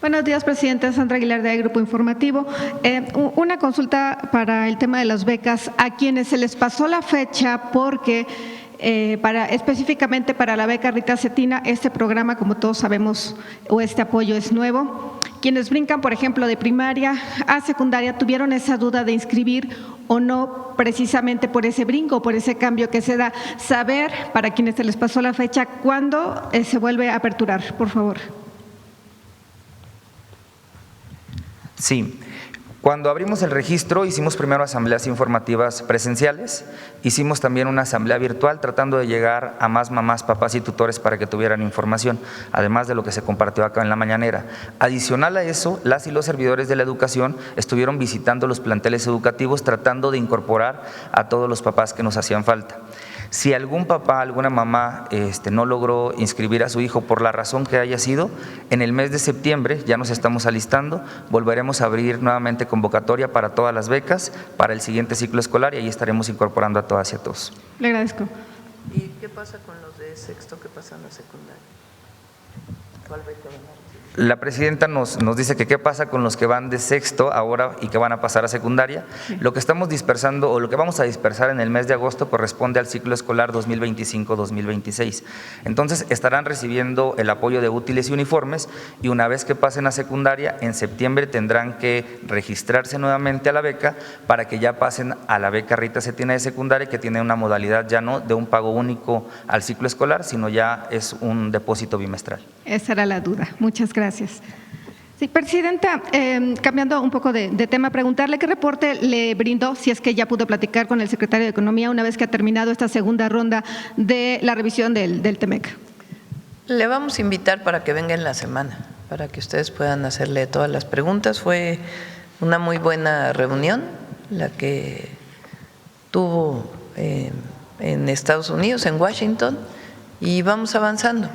Buenos días, presidenta. Sandra Aguilar, de Grupo Informativo. Una consulta para el tema de las becas. A quienes se les pasó la fecha porque específicamente para la beca Rita Cetina, este programa, como todos sabemos, o este apoyo es nuevo. Quienes brincan, por ejemplo, de primaria a secundaria, tuvieron esa duda de inscribir o no, precisamente por ese brinco, por ese cambio que se da. Saber, para quienes se les pasó la fecha, cuándo se vuelve a aperturar, por favor. Sí, cuando abrimos el registro hicimos primero asambleas informativas presenciales, hicimos también una asamblea virtual tratando de llegar a más mamás, papás y tutores para que tuvieran información, además de lo que se compartió acá en la mañanera. Adicional a eso, las y los servidores de la educación estuvieron visitando los planteles educativos tratando de incorporar a todos los papás que nos hacían falta. Si algún papá, alguna mamá no logró inscribir a su hijo por la razón que haya sido, en el mes de septiembre ya nos estamos alistando, volveremos a abrir nuevamente convocatoria para todas las becas para el siguiente ciclo escolar y ahí estaremos incorporando a todas y a todos. Le agradezco. ¿Y qué pasa con los de sexto que pasan a secundaria? ¿Cuál beca van a recibir? La presidenta nos dice que qué pasa con los que van de sexto ahora y que van a pasar a secundaria. Sí. Lo que estamos dispersando o lo que vamos a dispersar en el mes de agosto corresponde al ciclo escolar 2025-2026. Entonces estarán recibiendo el apoyo de útiles y uniformes y una vez que pasen a secundaria, en septiembre tendrán que registrarse nuevamente a la beca para que ya pasen a la beca Rita Cetina de secundaria, que tiene una modalidad ya no de un pago único al ciclo escolar, sino ya es un depósito bimestral. Esa era la duda. Muchas gracias. Sí, presidenta, cambiando un poco de tema, preguntarle qué reporte le brindó, si es que ya pudo platicar con el secretario de Economía una vez que ha terminado esta segunda ronda de la revisión del TEMEC. Le vamos a invitar para que venga en la semana, para que ustedes puedan hacerle todas las preguntas. Fue una muy buena reunión la que tuvo en Estados Unidos, en Washington, y vamos avanzando.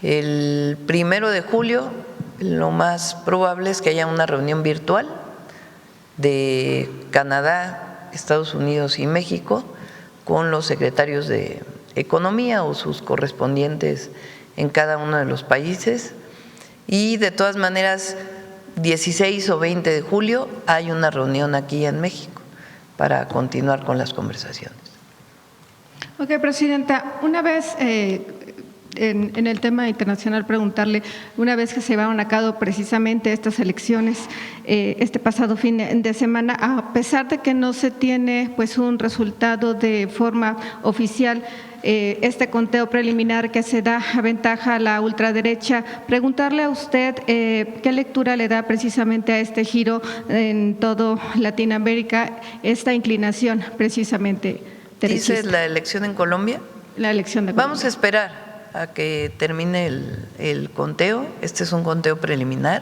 El 1 de julio lo más probable es que haya una reunión virtual de Canadá, Estados Unidos y México con los secretarios de Economía o sus correspondientes en cada uno de los países. Y de todas maneras, 16 o 20 de julio hay una reunión aquí en México para continuar con las conversaciones. Ok, presidenta, una vez… En el tema internacional, preguntarle, una vez que se llevaron a cabo precisamente estas elecciones este pasado fin de semana, a pesar de que no se tiene pues un resultado de forma oficial, este conteo preliminar que se da aventaja a la ultraderecha, preguntarle a usted qué lectura le da precisamente a este giro en todo Latinoamérica, esta inclinación precisamente derechista. ¿Dices la elección en Colombia? La elección de Colombia. Vamos a esperar a que termine el conteo. Este es un conteo preliminar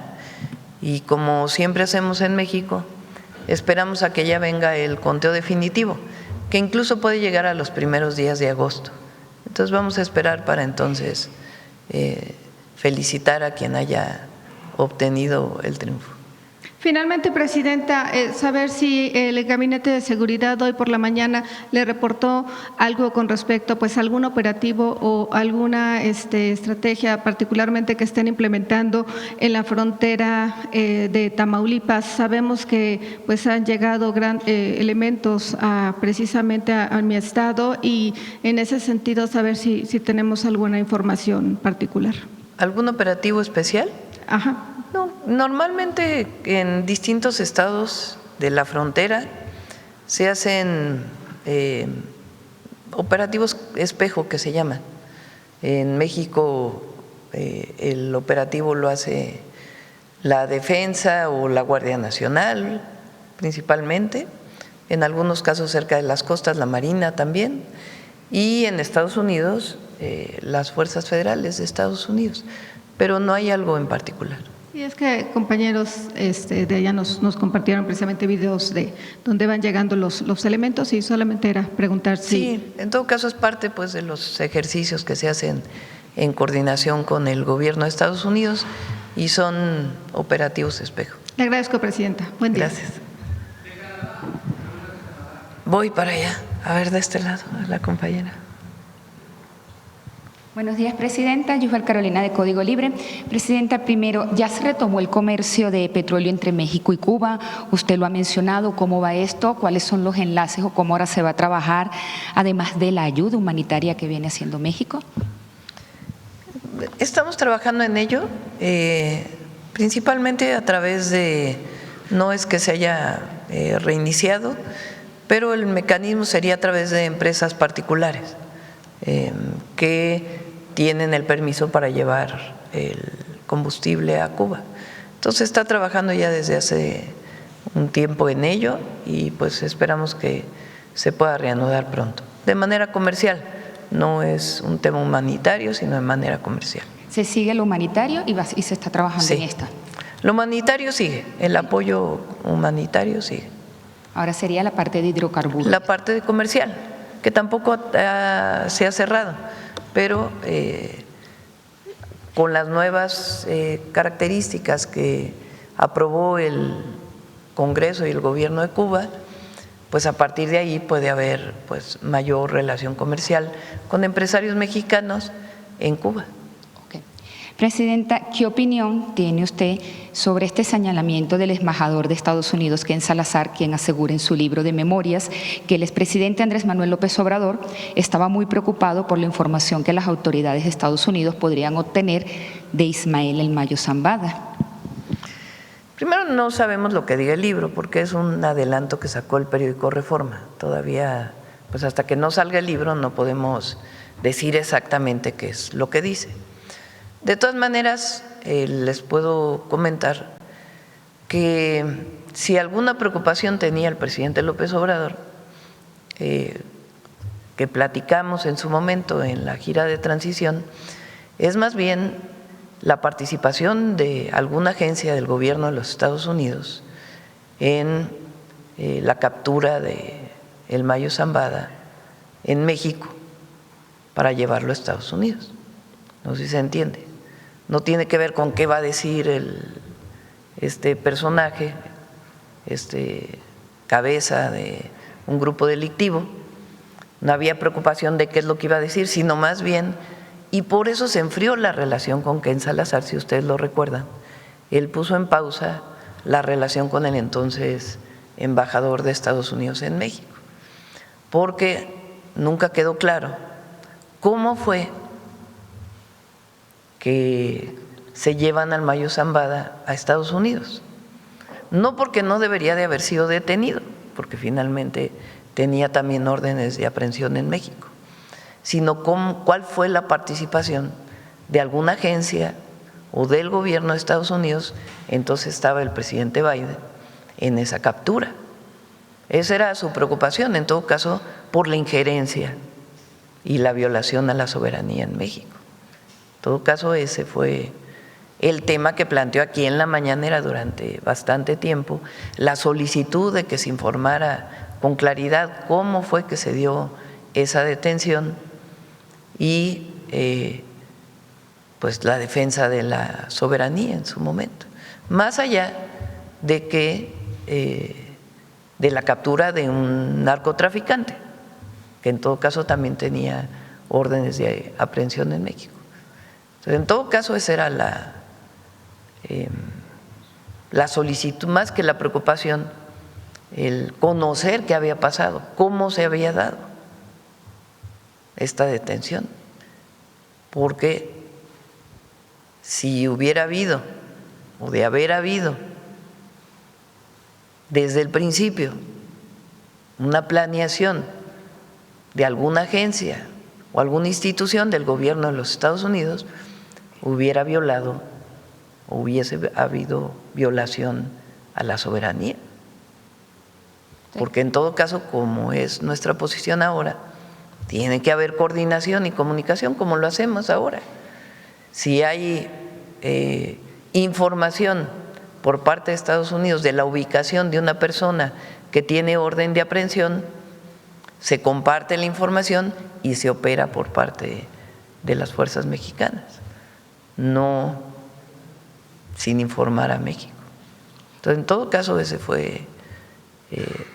y como siempre hacemos en México, esperamos a que ya venga el conteo definitivo, que incluso puede llegar a los primeros días de agosto. Entonces vamos a esperar para entonces felicitar a quien haya obtenido el triunfo. Finalmente, presidenta, saber si el Gabinete de Seguridad hoy por la mañana le reportó algo con respecto pues a algún operativo o alguna estrategia particularmente que estén implementando en la frontera de Tamaulipas. Sabemos que pues han llegado elementos precisamente a mi estado y en ese sentido saber si tenemos alguna información particular. ¿Algún operativo especial? Ajá. No, normalmente en distintos estados de la frontera se hacen operativos espejo que se llaman. En México el operativo lo hace la Defensa o la Guardia Nacional principalmente, en algunos casos cerca de las costas la Marina también, y en Estados Unidos las Fuerzas Federales de Estados Unidos, pero no hay algo en particular. Y es que compañeros de allá nos compartieron precisamente videos de donde van llegando los elementos y solamente era preguntar si… Sí, en todo caso es parte pues de los ejercicios que se hacen en coordinación con el gobierno de Estados Unidos y son operativos espejo. Le agradezco, presidenta. Buen día. Gracias. Voy para allá, a ver de este lado, a la compañera. Buenos días, Presidenta. Yusbel Carolina, de Código Libre. Presidenta, primero, ya se retomó el comercio de petróleo entre México y Cuba. Usted lo ha mencionado. ¿Cómo va esto? ¿Cuáles son los enlaces o cómo ahora se va a trabajar, además de la ayuda humanitaria que viene haciendo México? Estamos trabajando en ello, principalmente a través de, no es que se haya reiniciado, pero el mecanismo sería a través de empresas particulares que tienen el permiso para llevar el combustible a Cuba. Entonces está trabajando ya desde hace un tiempo en ello y pues esperamos que se pueda reanudar pronto, de manera comercial. No es un tema humanitario, sino de manera comercial. ¿Se sigue lo humanitario y se está trabajando en esta? Lo humanitario sigue, el apoyo humanitario sigue. Ahora sería la parte de hidrocarburos. La parte de comercial, que tampoco se ha cerrado, pero con las nuevas características que aprobó el Congreso y el Gobierno de Cuba, pues a partir de ahí puede haber pues mayor relación comercial con empresarios mexicanos en Cuba. Okay. Presidenta, ¿qué opinión tiene usted sobre este señalamiento del embajador de Estados Unidos, Ken Salazar, quien asegura en su libro de memorias que el expresidente Andrés Manuel López Obrador estaba muy preocupado por la información que las autoridades de Estados Unidos podrían obtener de Ismael El Mayo Zambada? Primero, no sabemos lo que diga el libro, porque es un adelanto que sacó el periódico Reforma. Todavía, pues hasta que no salga el libro, no podemos decir exactamente qué es lo que dice. De todas maneras, les puedo comentar que si alguna preocupación tenía el presidente López Obrador, que platicamos en su momento en la gira de transición, es más bien la participación de alguna agencia del gobierno de los Estados Unidos en la captura de El Mayo Zambada en México para llevarlo a Estados Unidos. No sé si se entiende. No tiene que ver con qué va a decir este personaje, cabeza de un grupo delictivo. No había preocupación de qué es lo que iba a decir, sino más bien, y por eso se enfrió la relación con Ken Salazar, si ustedes lo recuerdan. Él puso en pausa la relación con el entonces embajador de Estados Unidos en México, porque nunca quedó claro cómo fue que se llevan al Mayo Zambada a Estados Unidos. No porque no debería de haber sido detenido, porque finalmente tenía también órdenes de aprehensión en México, sino cuál fue la participación de alguna agencia o del gobierno de Estados Unidos, entonces estaba el presidente Biden, en esa captura. Esa era su preocupación, en todo caso, por la injerencia y la violación a la soberanía en México. En todo caso, ese fue el tema que planteó aquí en la mañanera durante bastante tiempo, la solicitud de que se informara con claridad cómo fue que se dio esa detención y pues la defensa de la soberanía en su momento, más allá de que de la captura de un narcotraficante, que en todo caso también tenía órdenes de aprehensión en México. Entonces, en todo caso, esa era la solicitud, más que la preocupación, el conocer qué había pasado, cómo se había dado esta detención, porque si hubiera habido, o de haber habido, desde el principio, una planeación de alguna agencia o alguna institución del gobierno de los Estados Unidos, hubiera violado o hubiese habido violación a la soberanía. Porque en todo caso, como es nuestra posición ahora, tiene que haber coordinación y comunicación como lo hacemos ahora. Si hay información por parte de Estados Unidos de la ubicación de una persona que tiene orden de aprehensión, se comparte la información y se opera por parte de las fuerzas mexicanas, no sin informar a México. Entonces, en todo caso, ese fue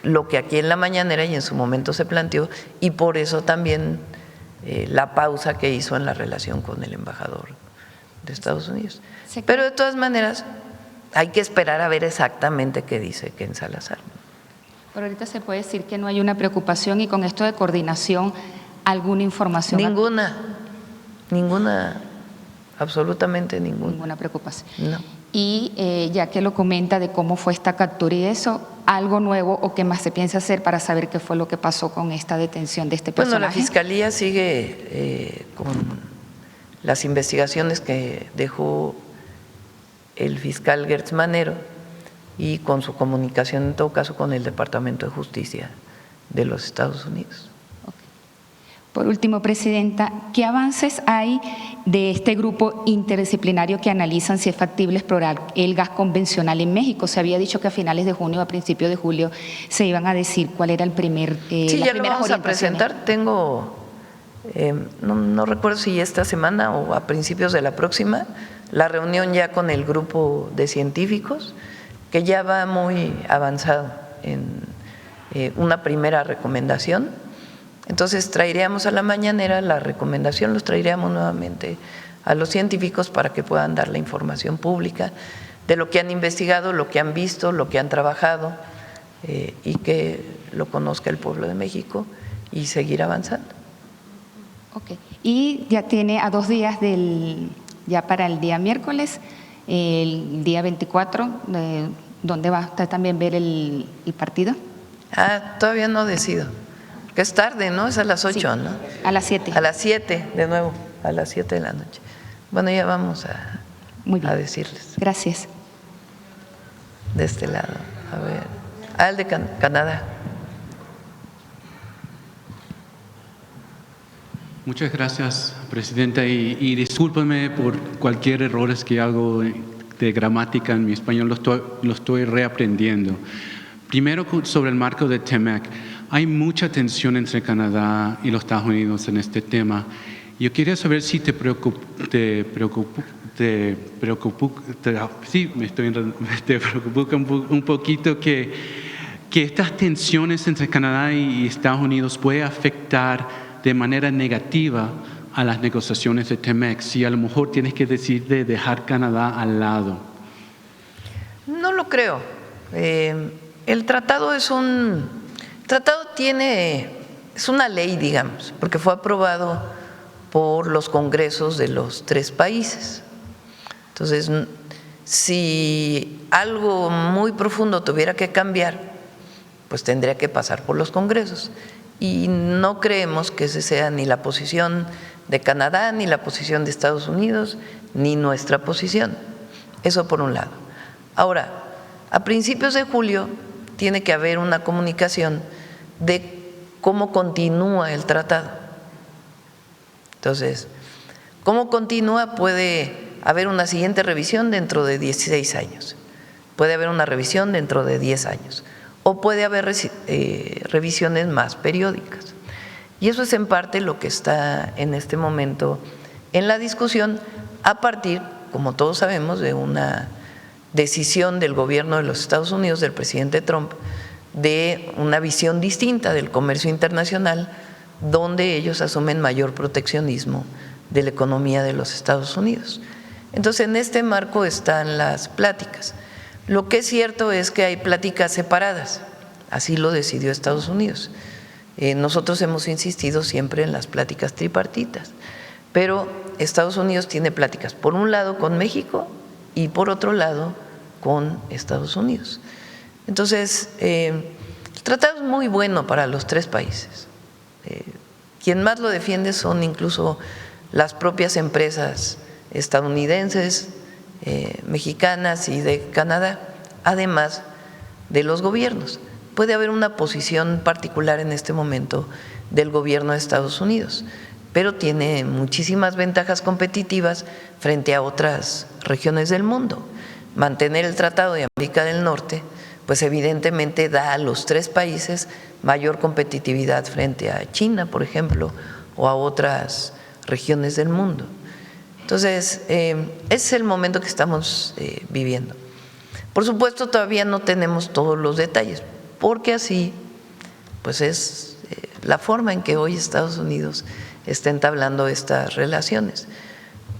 lo que aquí en la mañanera y en su momento se planteó, y por eso también la pausa que hizo en la relación con el embajador de Estados Unidos. Sí. Pero de todas maneras hay que esperar a ver exactamente qué dice Ken Salazar. Pero ahorita se puede decir que no hay una preocupación y con esto de coordinación, ¿alguna información? Ninguna, absolutamente ninguna. Ninguna preocupación. No. Y ya que lo comenta de cómo fue esta captura y eso, ¿algo nuevo o qué más se piensa hacer para saber qué fue lo que pasó con esta detención de este personaje? Bueno, la Fiscalía sigue con las investigaciones que dejó el fiscal Gertz Manero y con su comunicación, en todo caso, con el Departamento de Justicia de los Estados Unidos. Por último, Presidenta, ¿qué avances hay de este grupo interdisciplinario que analizan si es factible explorar el gas convencional en México? Se había dicho que a finales de junio, a principios de julio, se iban a decir cuál era el primer. Sí, ya lo vamos a presentar. Tengo, no recuerdo si esta semana o a principios de la próxima, la reunión ya con el grupo de científicos, que ya va muy avanzado en una primera recomendación. Entonces traeríamos a la mañanera la recomendación, los traeríamos nuevamente a los científicos para que puedan dar la información pública de lo que han investigado, lo que han visto, lo que han trabajado y que lo conozca el pueblo de México y seguir avanzando. Ok. Y ya tiene a 2 días ya para el día miércoles, el día 24, ¿dónde va a también ver el partido? Todavía no decido. Que es tarde, ¿no? Es a las 8, Sí, ¿no? a las 7. A las 7, de nuevo, a las 7 de la noche. Bueno, ya vamos Muy bien. a decirles. Gracias. De este lado, a ver. El de Canadá. Muchas gracias, Presidenta, y discúlpeme por cualquier errores que hago de gramática en mi español, lo estoy reaprendiendo. Primero, sobre el marco de TEMEC. Hay mucha tensión entre Canadá y los Estados Unidos en este tema. Yo quería saber si te preocupa un poquito que estas tensiones entre Canadá y Estados Unidos puede afectar de manera negativa a las negociaciones de TEMEC, si a lo mejor tienes que decir de dejar Canadá al lado. No lo creo. El tratado es una ley, digamos, porque fue aprobado por los congresos de los 3 países. Entonces, si algo muy profundo tuviera que cambiar, pues tendría que pasar por los congresos. Y no creemos que esa sea ni la posición de Canadá, ni la posición de Estados Unidos, ni nuestra posición. Eso por un lado. Ahora, a principios de julio tiene que haber una comunicación de cómo continúa el tratado. Entonces, ¿cómo continúa? Puede haber una siguiente revisión dentro de 16 años, puede haber una revisión dentro de 10 años, o puede haber revisiones más periódicas. Y eso es en parte lo que está en este momento en la discusión a partir, como todos sabemos, de una decisión del gobierno de los Estados Unidos, del presidente Trump, de una visión distinta del comercio internacional, donde ellos asumen mayor proteccionismo de la economía de los Estados Unidos. Entonces, en este marco están las pláticas. Lo que es cierto es que hay pláticas separadas, así lo decidió Estados Unidos. Nosotros hemos insistido siempre en las pláticas tripartitas, pero Estados Unidos tiene pláticas, por un lado con México y por otro lado con Estados Unidos. Entonces, el tratado es muy bueno para los 3 países. Quien más lo defiende son incluso las propias empresas estadounidenses, mexicanas y de Canadá, además de los gobiernos. Puede haber una posición particular en este momento del gobierno de Estados Unidos, pero tiene muchísimas ventajas competitivas frente a otras regiones del mundo. Mantener el Tratado de América del Norte, pues evidentemente da a los 3 países mayor competitividad frente a China, por ejemplo, o a otras regiones del mundo. Entonces, ese es el momento que estamos viviendo. Por supuesto, todavía no tenemos todos los detalles, porque así pues es la forma en que hoy Estados Unidos está entablando estas relaciones.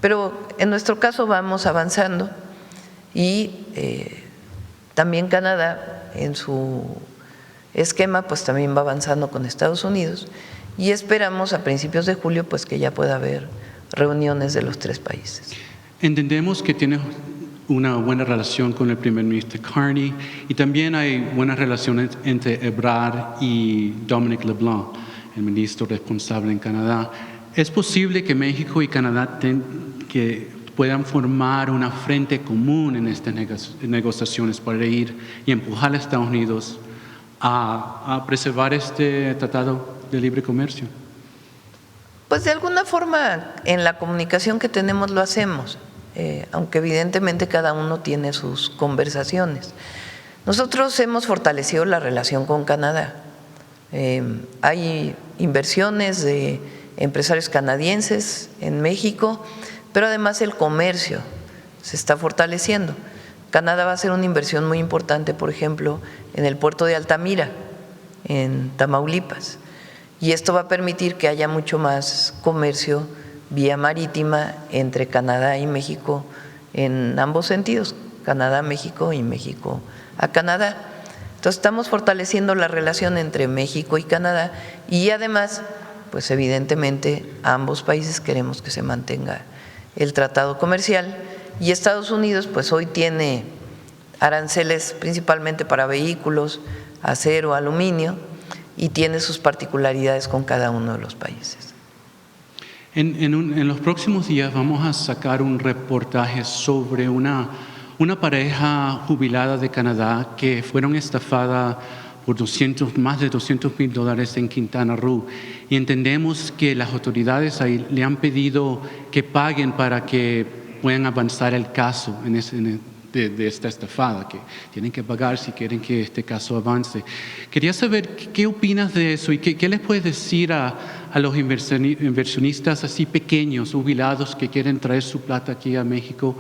Pero en nuestro caso vamos avanzando y también Canadá en su esquema pues también va avanzando con Estados Unidos y esperamos a principios de julio pues que ya pueda haber reuniones de los 3 países. Entendemos que tiene una buena relación con el primer ministro Carney y también hay buenas relaciones entre Ebrard y Dominic LeBlanc, el ministro responsable en Canadá. ¿Es posible que México y Canadá que puedan formar una frente común en estas negociaciones para ir y empujar a Estados Unidos a preservar este tratado de libre comercio? Pues de alguna forma en la comunicación que tenemos lo hacemos, aunque evidentemente cada uno tiene sus conversaciones. Nosotros hemos fortalecido la relación con Canadá. Hay inversiones de empresarios canadienses en México, pero además el comercio se está fortaleciendo. Canadá va a hacer una inversión muy importante, por ejemplo, en el puerto de Altamira, en Tamaulipas, y esto va a permitir que haya mucho más comercio vía marítima entre Canadá y México en ambos sentidos, Canadá a México y México a Canadá. Entonces estamos fortaleciendo la relación entre México y Canadá y además, pues evidentemente ambos países queremos que se mantenga el tratado comercial y Estados Unidos pues hoy tiene aranceles principalmente para vehículos, acero, aluminio y tiene sus particularidades con cada uno de los países. En los próximos días vamos a sacar un reportaje sobre una pareja jubilada de Canadá que fueron estafadas por más de $200,000 en Quintana Roo. Y entendemos que las autoridades ahí le han pedido que paguen para que puedan avanzar el caso de esta estafada, que tienen que pagar si quieren que este caso avance. Quería saber qué opinas de eso y qué les puedes decir a los inversionistas así pequeños, jubilados, que quieren traer su plata aquí a México,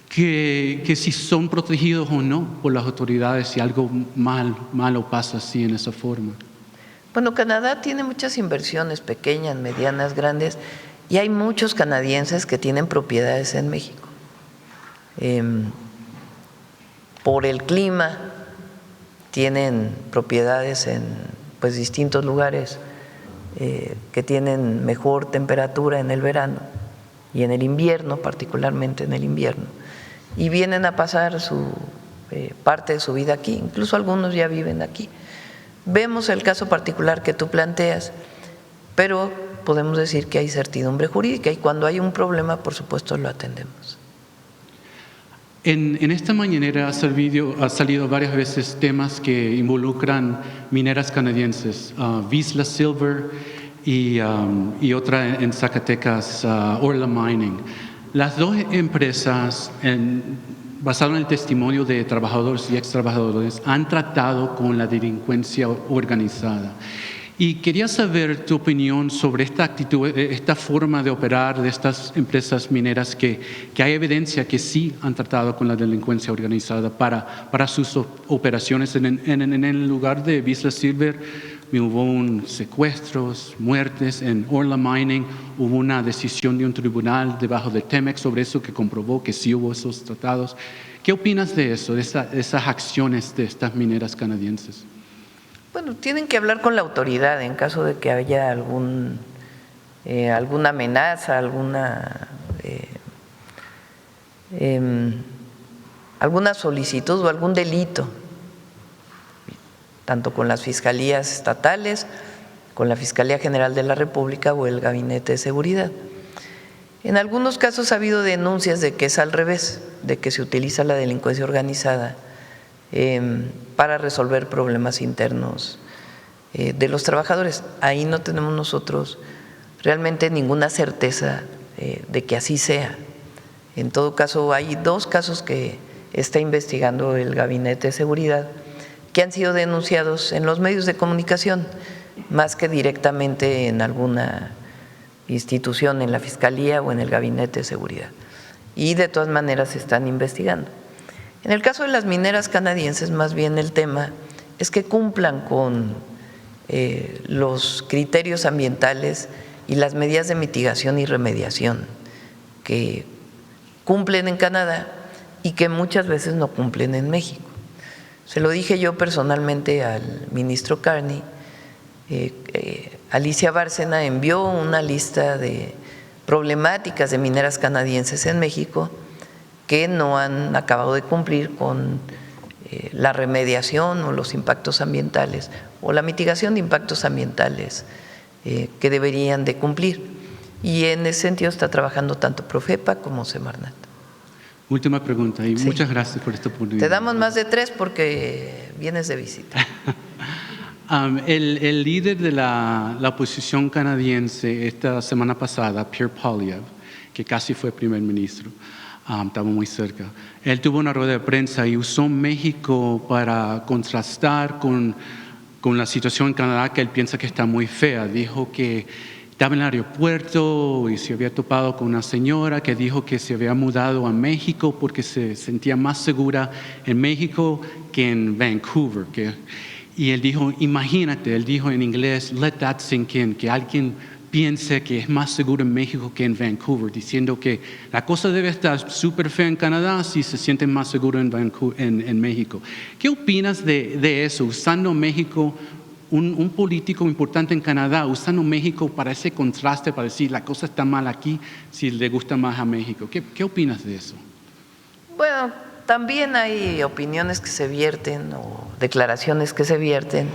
que si son protegidos o no por las autoridades si algo malo pasa así en esa forma. Bueno, Canadá tiene muchas inversiones pequeñas, medianas, grandes, y hay muchos canadienses que tienen propiedades en México. Por el clima, tienen propiedades en pues, distintos lugares que tienen mejor temperatura en el verano y en el invierno, particularmente en el invierno, y vienen a pasar parte de su vida aquí, incluso algunos ya viven aquí. Vemos el caso particular que tú planteas, pero podemos decir que hay certidumbre jurídica y cuando hay un problema, por supuesto, lo atendemos. En esta mañanera ha salido varias veces temas que involucran mineras canadienses, Vizsla Silver y otra en Zacatecas, Orla Mining. Las dos empresas, basado en el testimonio de trabajadores y extrabajadores, han tratado con la delincuencia organizada. Y quería saber tu opinión sobre esta actitud, esta forma de operar de estas empresas mineras que hay evidencia que sí han tratado con la delincuencia organizada para sus operaciones. En el lugar de Vizsla Silver hubo secuestros, muertes. En Orla Mining hubo una decisión de un tribunal debajo de Temex sobre eso que comprobó que sí hubo esos tratados. ¿Qué opinas de eso, de esas acciones de estas mineras canadienses? Bueno, tienen que hablar con la autoridad en caso de que haya alguna amenaza, alguna solicitud o algún delito, tanto con las fiscalías estatales, con la Fiscalía General de la República o el Gabinete de Seguridad. En algunos casos ha habido denuncias de que es al revés, de que se utiliza la delincuencia organizada para resolver problemas internos de los trabajadores. Ahí no tenemos nosotros realmente ninguna certeza de que así sea. En todo caso, hay 2 casos que está investigando el Gabinete de Seguridad que han sido denunciados en los medios de comunicación, más que directamente en alguna institución, en la Fiscalía o en el Gabinete de Seguridad. Y de todas maneras se están investigando. En el caso de las mineras canadienses, más bien el tema es que cumplan con los criterios ambientales y las medidas de mitigación y remediación que cumplen en Canadá y que muchas veces no cumplen en México. Se lo dije yo personalmente al ministro Carney. Alicia Bárcena envió una lista de problemáticas de mineras canadienses en México que no han acabado de cumplir con la remediación o los impactos ambientales o la mitigación de impactos ambientales que deberían de cumplir. Y en ese sentido está trabajando tanto Profepa como Semarnat. Última pregunta y Sí. muchas gracias por esta oportunidad. Te damos más de 3 porque vienes de visita. El líder de la oposición canadiense esta semana pasada, Pierre Poilievre, que casi fue primer ministro, estaba muy cerca, él tuvo una rueda de prensa y usó México para contrastar con la situación en Canadá que él piensa que está muy fea. Dijo que estaba en el aeropuerto y se había topado con una señora que dijo que se había mudado a México porque se sentía más segura en México que en Vancouver. Y él dijo, imagínate, él dijo en inglés, let that sink in, que alguien piense que es más seguro en México que en Vancouver, diciendo que la cosa debe estar súper fea en Canadá si se sienten más seguros en México. ¿Qué opinas de eso, usando México, un político importante en Canadá, usando México para ese contraste, para decir la cosa está mal aquí, si le gusta más a México? ¿Qué opinas de eso? Bueno, también hay opiniones que se vierten o declaraciones que se vierten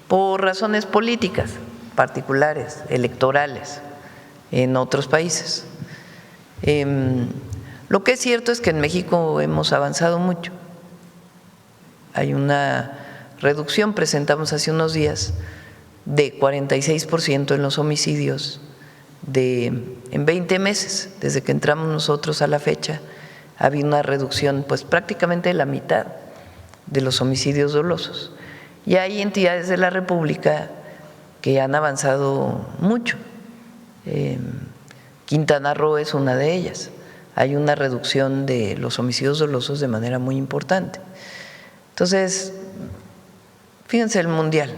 por razones políticas particulares, electorales, en otros países. Lo que es cierto es que en México hemos avanzado mucho. Hay una reducción, presentamos hace unos días, de 46% en los homicidios en 20 meses, desde que entramos nosotros a la fecha. Había una reducción pues prácticamente de la mitad de los homicidios dolosos. Y hay entidades de la República que han avanzado mucho. Quintana Roo es una de ellas. Hay una reducción de los homicidios dolosos de manera muy importante. Entonces, fíjense el mundial.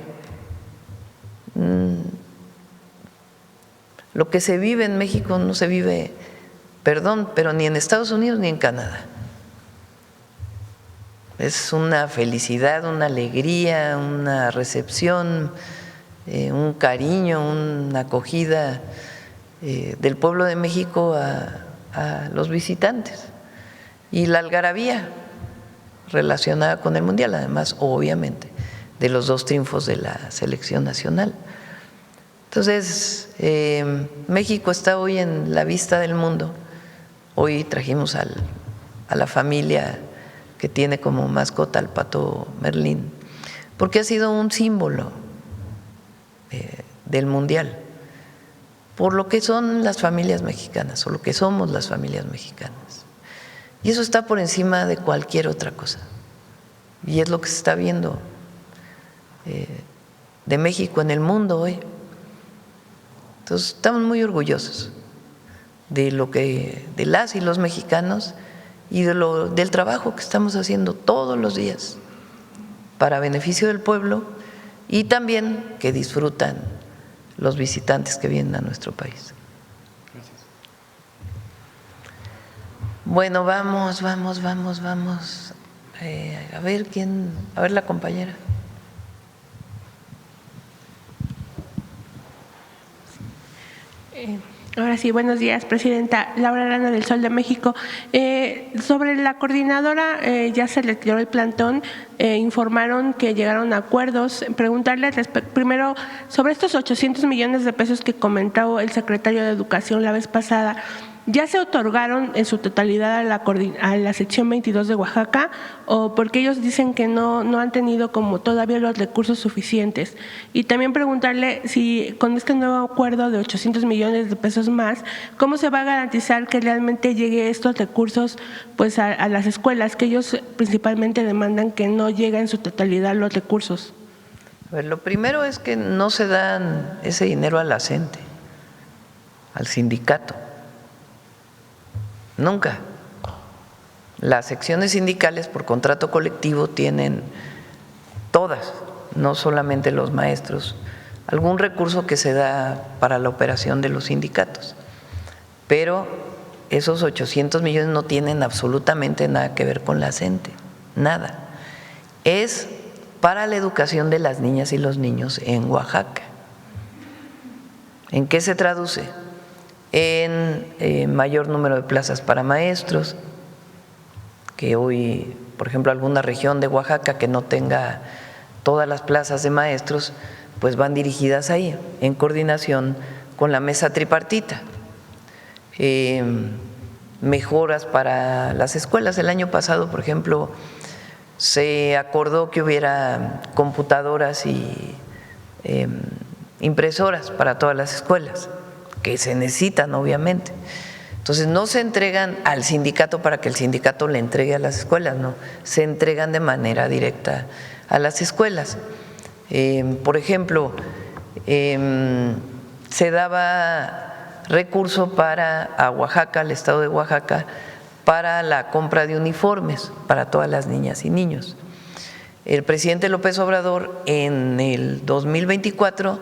Lo que se vive en México no se vive, pero ni en Estados Unidos ni en Canadá. Es una felicidad, una alegría, una recepción, un cariño, una acogida del pueblo de México a los visitantes. Y la algarabía relacionada con el mundial, además, obviamente, de los 2 triunfos de la selección nacional. Entonces, México está hoy en la vista del mundo. Hoy trajimos a la familia que tiene como mascota al pato Merlín, porque ha sido un símbolo del mundial, por lo que son las familias mexicanas, o lo que somos las familias mexicanas. Y eso está por encima de cualquier otra cosa. Y es lo que se está viendo de México en el mundo hoy. Entonces, estamos muy orgullosos de las y los mexicanos y del trabajo que estamos haciendo todos los días para beneficio del pueblo y también que disfrutan los visitantes que vienen a nuestro país. Gracias. Bueno, vamos. A ver la compañera. Ahora sí, buenos días, Presidenta. Laura Arana del Sol de México. Sobre la coordinadora, ya se le tiró el plantón, informaron que llegaron a acuerdos. Preguntarle primero sobre estos 800 millones de pesos que comentó el secretario de Educación la vez pasada. ¿Ya se otorgaron en su totalidad a la sección 22 de Oaxaca o porque ellos dicen que no han tenido como todavía los recursos suficientes? Y también preguntarle si con este nuevo acuerdo de 800 millones de pesos más, ¿cómo se va a garantizar que realmente llegue estos recursos pues a las escuelas, que ellos principalmente demandan que no lleguen en su totalidad los recursos? A ver, lo primero es que no se dan ese dinero a la CENTE, al sindicato. Nunca. Las secciones sindicales por contrato colectivo tienen todas, no solamente los maestros, algún recurso que se da para la operación de los sindicatos. Pero esos 800 millones no tienen absolutamente nada que ver con la CENTE, nada. Es para la educación de las niñas y los niños en Oaxaca. ¿En qué se traduce? En mayor número de plazas para maestros, que hoy, por ejemplo, alguna región de Oaxaca que no tenga todas las plazas de maestros, pues van dirigidas ahí, en coordinación con la mesa tripartita. Mejoras para las escuelas. El año pasado, por ejemplo, se acordó que hubiera computadoras y impresoras para todas las escuelas, que se necesitan obviamente. Entonces no se entregan al sindicato para que el sindicato le entregue a las escuelas, no, se entregan de manera directa a las escuelas. Por ejemplo, se daba recurso a Oaxaca, al estado de Oaxaca, para la compra de uniformes para todas las niñas y niños. El presidente López Obrador en el 2024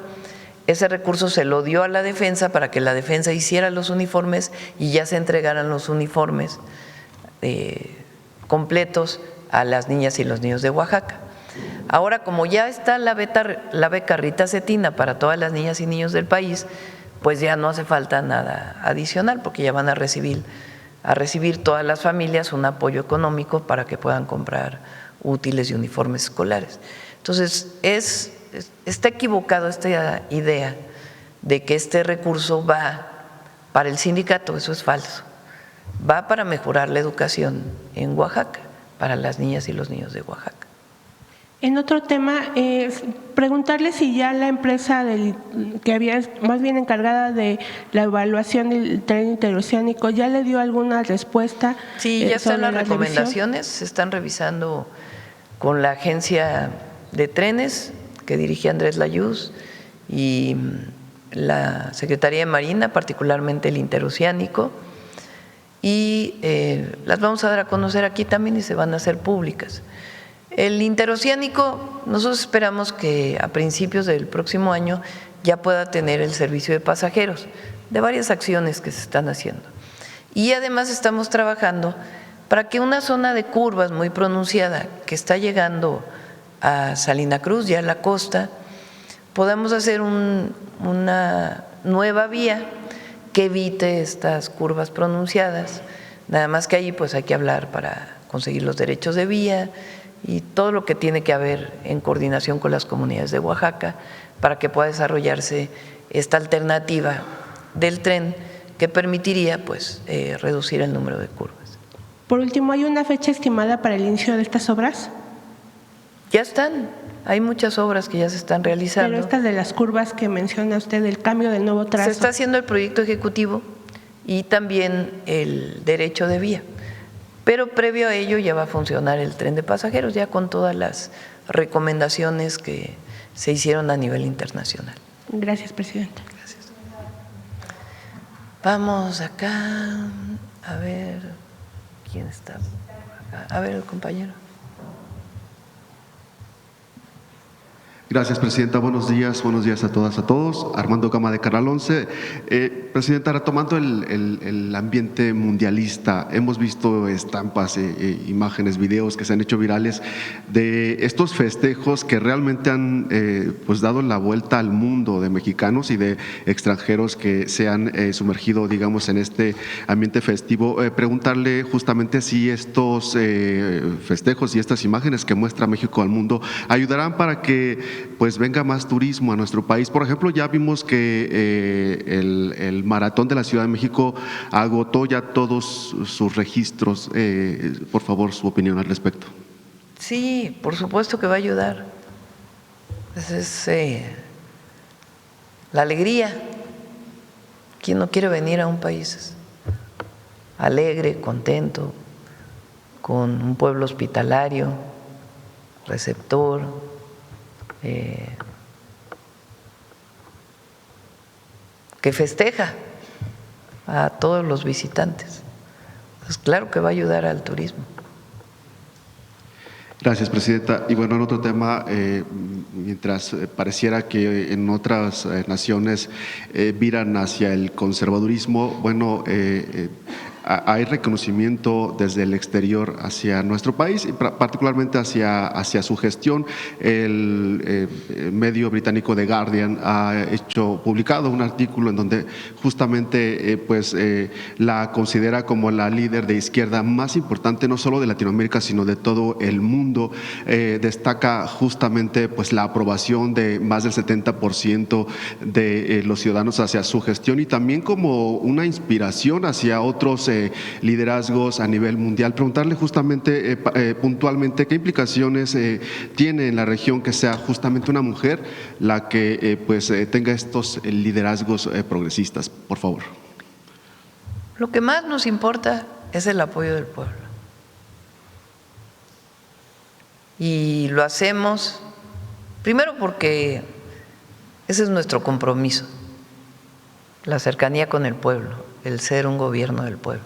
ese recurso se lo dio a la defensa para que la defensa hiciera los uniformes y ya se entregaran los uniformes completos a las niñas y los niños de Oaxaca. Ahora, como ya está la beca Rita Cetina para todas las niñas y niños del país, pues ya no hace falta nada adicional, porque ya van a recibir todas las familias un apoyo económico para que puedan comprar útiles y uniformes escolares. Entonces, está equivocado esta idea de que este recurso va para el sindicato, eso es falso. Va para mejorar la educación en Oaxaca, para las niñas y los niños de Oaxaca. En otro tema, preguntarle si ya la empresa que había más bien encargada de la evaluación del tren interoceánico ya le dio alguna respuesta. Sí, ya están las recomendaciones, se están revisando con la agencia de trenes que dirige Andrés Layuz y la Secretaría de Marina, particularmente el interoceánico, y las vamos a dar a conocer aquí también y se van a hacer públicas. El interoceánico, nosotros esperamos que a principios del próximo año ya pueda tener el servicio de pasajeros, de varias acciones que se están haciendo. Y además estamos trabajando para que una zona de curvas muy pronunciada que está llegando a Salina Cruz, ya a la costa, podamos hacer una nueva vía que evite estas curvas pronunciadas. Nada más que ahí pues hay que hablar para conseguir los derechos de vía y todo lo que tiene que haber en coordinación con las comunidades de Oaxaca para que pueda desarrollarse esta alternativa del tren que permitiría pues reducir el número de curvas. Por último, ¿hay una fecha estimada para el inicio de estas obras? Ya están, hay muchas obras que ya se están realizando. Pero estas de las curvas que menciona usted, el cambio del nuevo trazo. Se está haciendo el proyecto ejecutivo y también el derecho de vía. Pero previo a ello ya va a funcionar el tren de pasajeros, ya con todas las recomendaciones que se hicieron a nivel internacional. Gracias, presidenta. Gracias. Vamos acá, a ver, ¿quién está acá? A ver, el compañero. Gracias, presidenta. Buenos días a todas, a todos. Armando Gama de Canal 11. Presidenta, retomando el ambiente mundialista, hemos visto estampas, imágenes, videos que se han hecho virales de estos festejos que realmente han pues dado la vuelta al mundo de mexicanos y de extranjeros que se han sumergido, digamos, en este ambiente festivo. Preguntarle justamente si estos festejos y estas imágenes que muestra México al mundo ayudarán para que pues venga más turismo a nuestro país. Por ejemplo, ya vimos que el maratón de la Ciudad de México agotó ya todos sus registros. Por favor, su opinión al respecto. Sí, por supuesto que va a ayudar. Esa es la alegría. ¿Quién no quiere venir a un país alegre, contento, con un pueblo hospitalario, receptor? Que festeja a todos los visitantes. Pues claro que va a ayudar al turismo. Gracias, Presidenta. Y bueno, en otro tema, mientras pareciera que en otras naciones viran hacia el conservadurismo, bueno, hay reconocimiento desde el exterior hacia nuestro país y particularmente hacia su gestión. El medio británico The Guardian ha publicado un artículo en donde justamente la considera como la líder de izquierda más importante no solo de Latinoamérica sino de todo el mundo. Destaca justamente la aprobación de más del 70% de los ciudadanos hacia su gestión y también como una inspiración hacia otros liderazgos a nivel mundial. Preguntarle justamente, puntualmente, qué implicaciones tiene en la región que sea justamente una mujer la que tenga estos liderazgos progresistas, por favor. Lo que más nos importa es el apoyo del pueblo. Y lo hacemos primero porque ese es nuestro compromiso, la cercanía con el pueblo, el ser un gobierno del pueblo.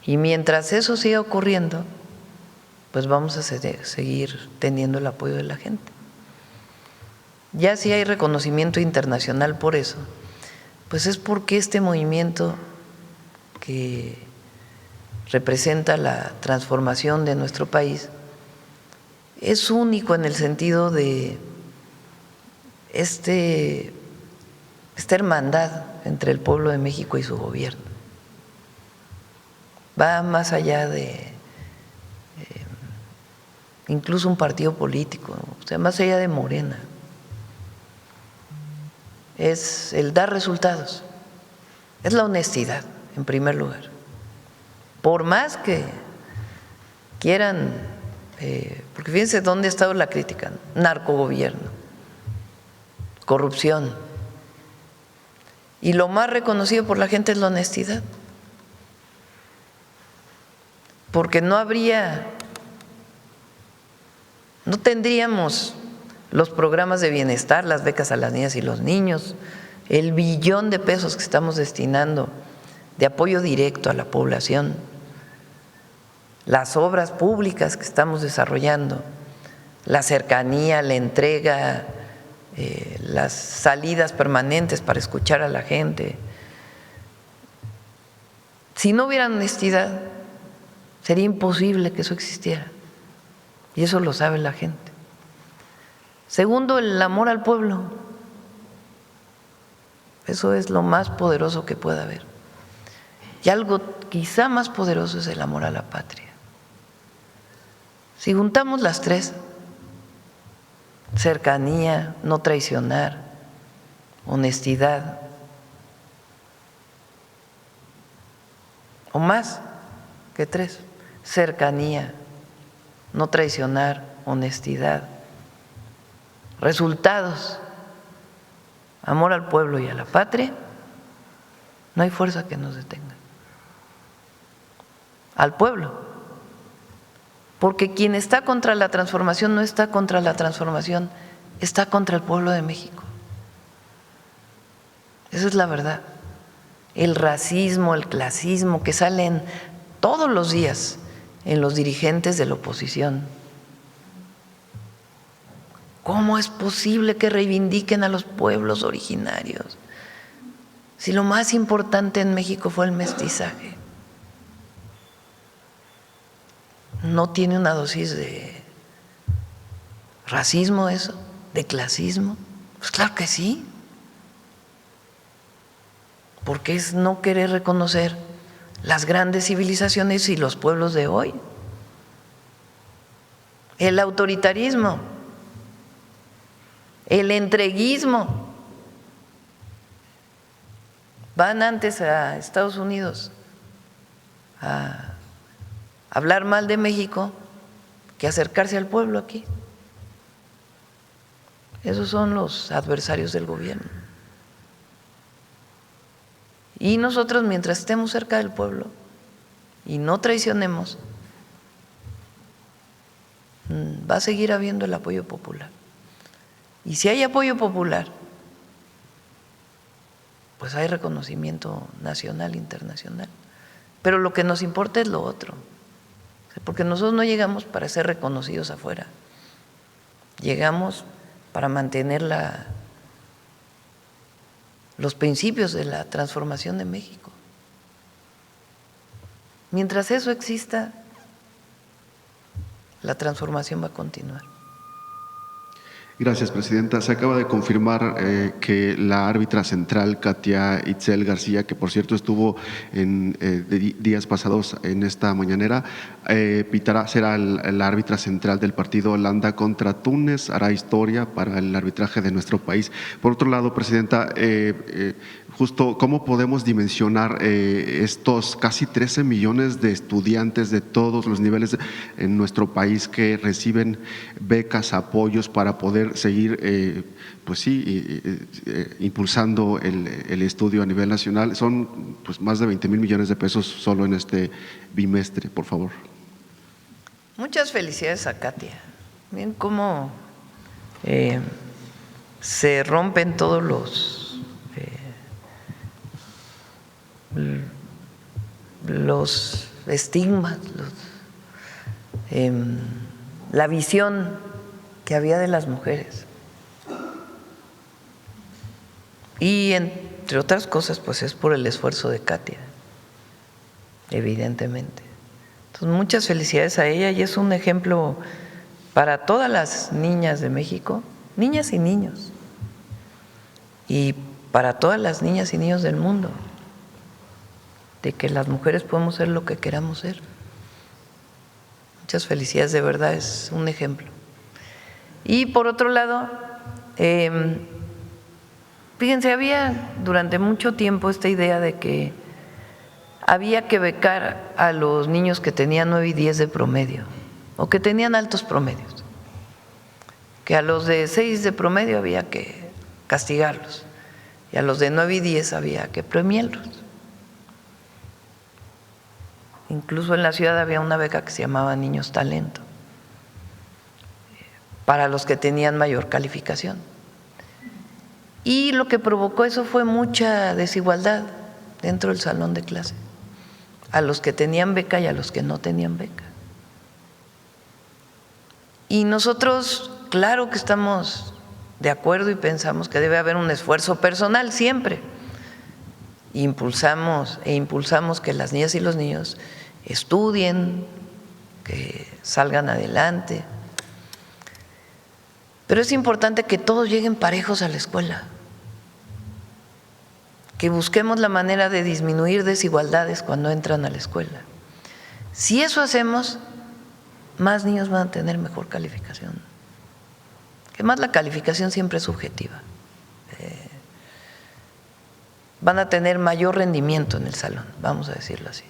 Y mientras eso siga ocurriendo, pues vamos a seguir teniendo el apoyo de la gente. Ya si hay reconocimiento internacional por eso, pues es porque este movimiento que representa la transformación de nuestro país es único en el sentido de esta hermandad entre el pueblo de México y su gobierno. Va más allá de incluso un partido político, o sea, más allá de Morena. Es el dar resultados, es la honestidad en primer lugar. Por más que quieran, porque fíjense dónde ha estado la crítica: narcogobierno, corrupción. Y lo más reconocido por la gente es la honestidad. Porque no tendríamos los programas de bienestar, las becas a las niñas y los niños, el billón de pesos que estamos destinando de apoyo directo a la población, las obras públicas que estamos desarrollando, la cercanía, la entrega, las salidas permanentes para escuchar a la gente. Si no hubiera honestidad, sería imposible que eso existiera. Y eso lo sabe la gente. Segundo, el amor al pueblo. Eso es lo más poderoso que pueda haber. Y algo quizá más poderoso es el amor a la patria. Si juntamos las tres, cercanía, no traicionar, honestidad, o más que tres, cercanía, no traicionar, honestidad, resultados, amor al pueblo y a la patria, no hay fuerza que nos detenga. Al pueblo, porque quien está contra la transformación no está contra la transformación, está contra el pueblo de México. Esa es la verdad. El racismo, el clasismo que salen todos los días en los dirigentes de la oposición. ¿Cómo es posible que reivindiquen a los pueblos originarios si lo más importante en México fue el mestizaje? ¿No tiene una dosis de racismo eso? ¿De clasismo? Pues claro que sí. Porque es no querer reconocer las grandes civilizaciones y los pueblos de hoy. El autoritarismo, el entreguismo. Van antes a Estados Unidos a hablar mal de México que acercarse al pueblo aquí. Esos son los adversarios del gobierno. Y nosotros, mientras estemos cerca del pueblo y no traicionemos, va a seguir habiendo el apoyo popular. Y si hay apoyo popular, pues hay reconocimiento nacional e internacional. Pero lo que nos importa es lo otro, Porque nosotros no llegamos para ser reconocidos afuera, llegamos para mantener los principios de la transformación de México. Mientras eso exista, la transformación va a continuar. Gracias, Presidenta. Se acaba de confirmar que la árbitra central, Katia Itzel García, que por cierto estuvo días pasados en esta mañanera, será la árbitra central del partido Holanda contra Túnez, hará historia para el arbitraje de nuestro país. Por otro lado, Presidenta, justo cómo podemos dimensionar estos casi 13 millones de estudiantes de todos los niveles en nuestro país que reciben becas, apoyos para poder seguir, pues sí, impulsando el estudio a nivel nacional. Son pues más de 20,000 millones de pesos solo en este bimestre, por favor. Muchas felicidades a Katia. Miren cómo se rompen todos los estigmas, la visión que había de las mujeres. Y entre otras cosas, pues es por el esfuerzo de Katia, evidentemente. Entonces, muchas felicidades a ella y es un ejemplo para todas las niñas de México, niñas y niños, y para todas las niñas y niños del mundo, de que las mujeres podemos ser lo que queramos ser. Muchas felicidades, de verdad, es un ejemplo. Y por otro lado, fíjense, había durante mucho tiempo esta idea de que había que becar a los niños que tenían 9 y 10 de promedio o que tenían altos promedios, que a los de 6 de promedio había que castigarlos y a los de 9 y 10 había que premiarlos. Incluso en la ciudad había una beca que se llamaba Niños Talento para los que tenían mayor calificación. Y lo que provocó eso fue mucha desigualdad dentro del salón de clase, a los que tenían beca y a los que no tenían beca. Y nosotros, claro que estamos de acuerdo y pensamos que debe haber un esfuerzo personal siempre. Impulsamos que las niñas y los niños estudien, que salgan adelante. Pero es importante que todos lleguen parejos a la escuela, que busquemos la manera de disminuir desigualdades cuando entran a la escuela. Si eso hacemos, más niños van a tener mejor calificación. Además, la calificación siempre es subjetiva. Van a tener mayor rendimiento en el salón, vamos a decirlo así,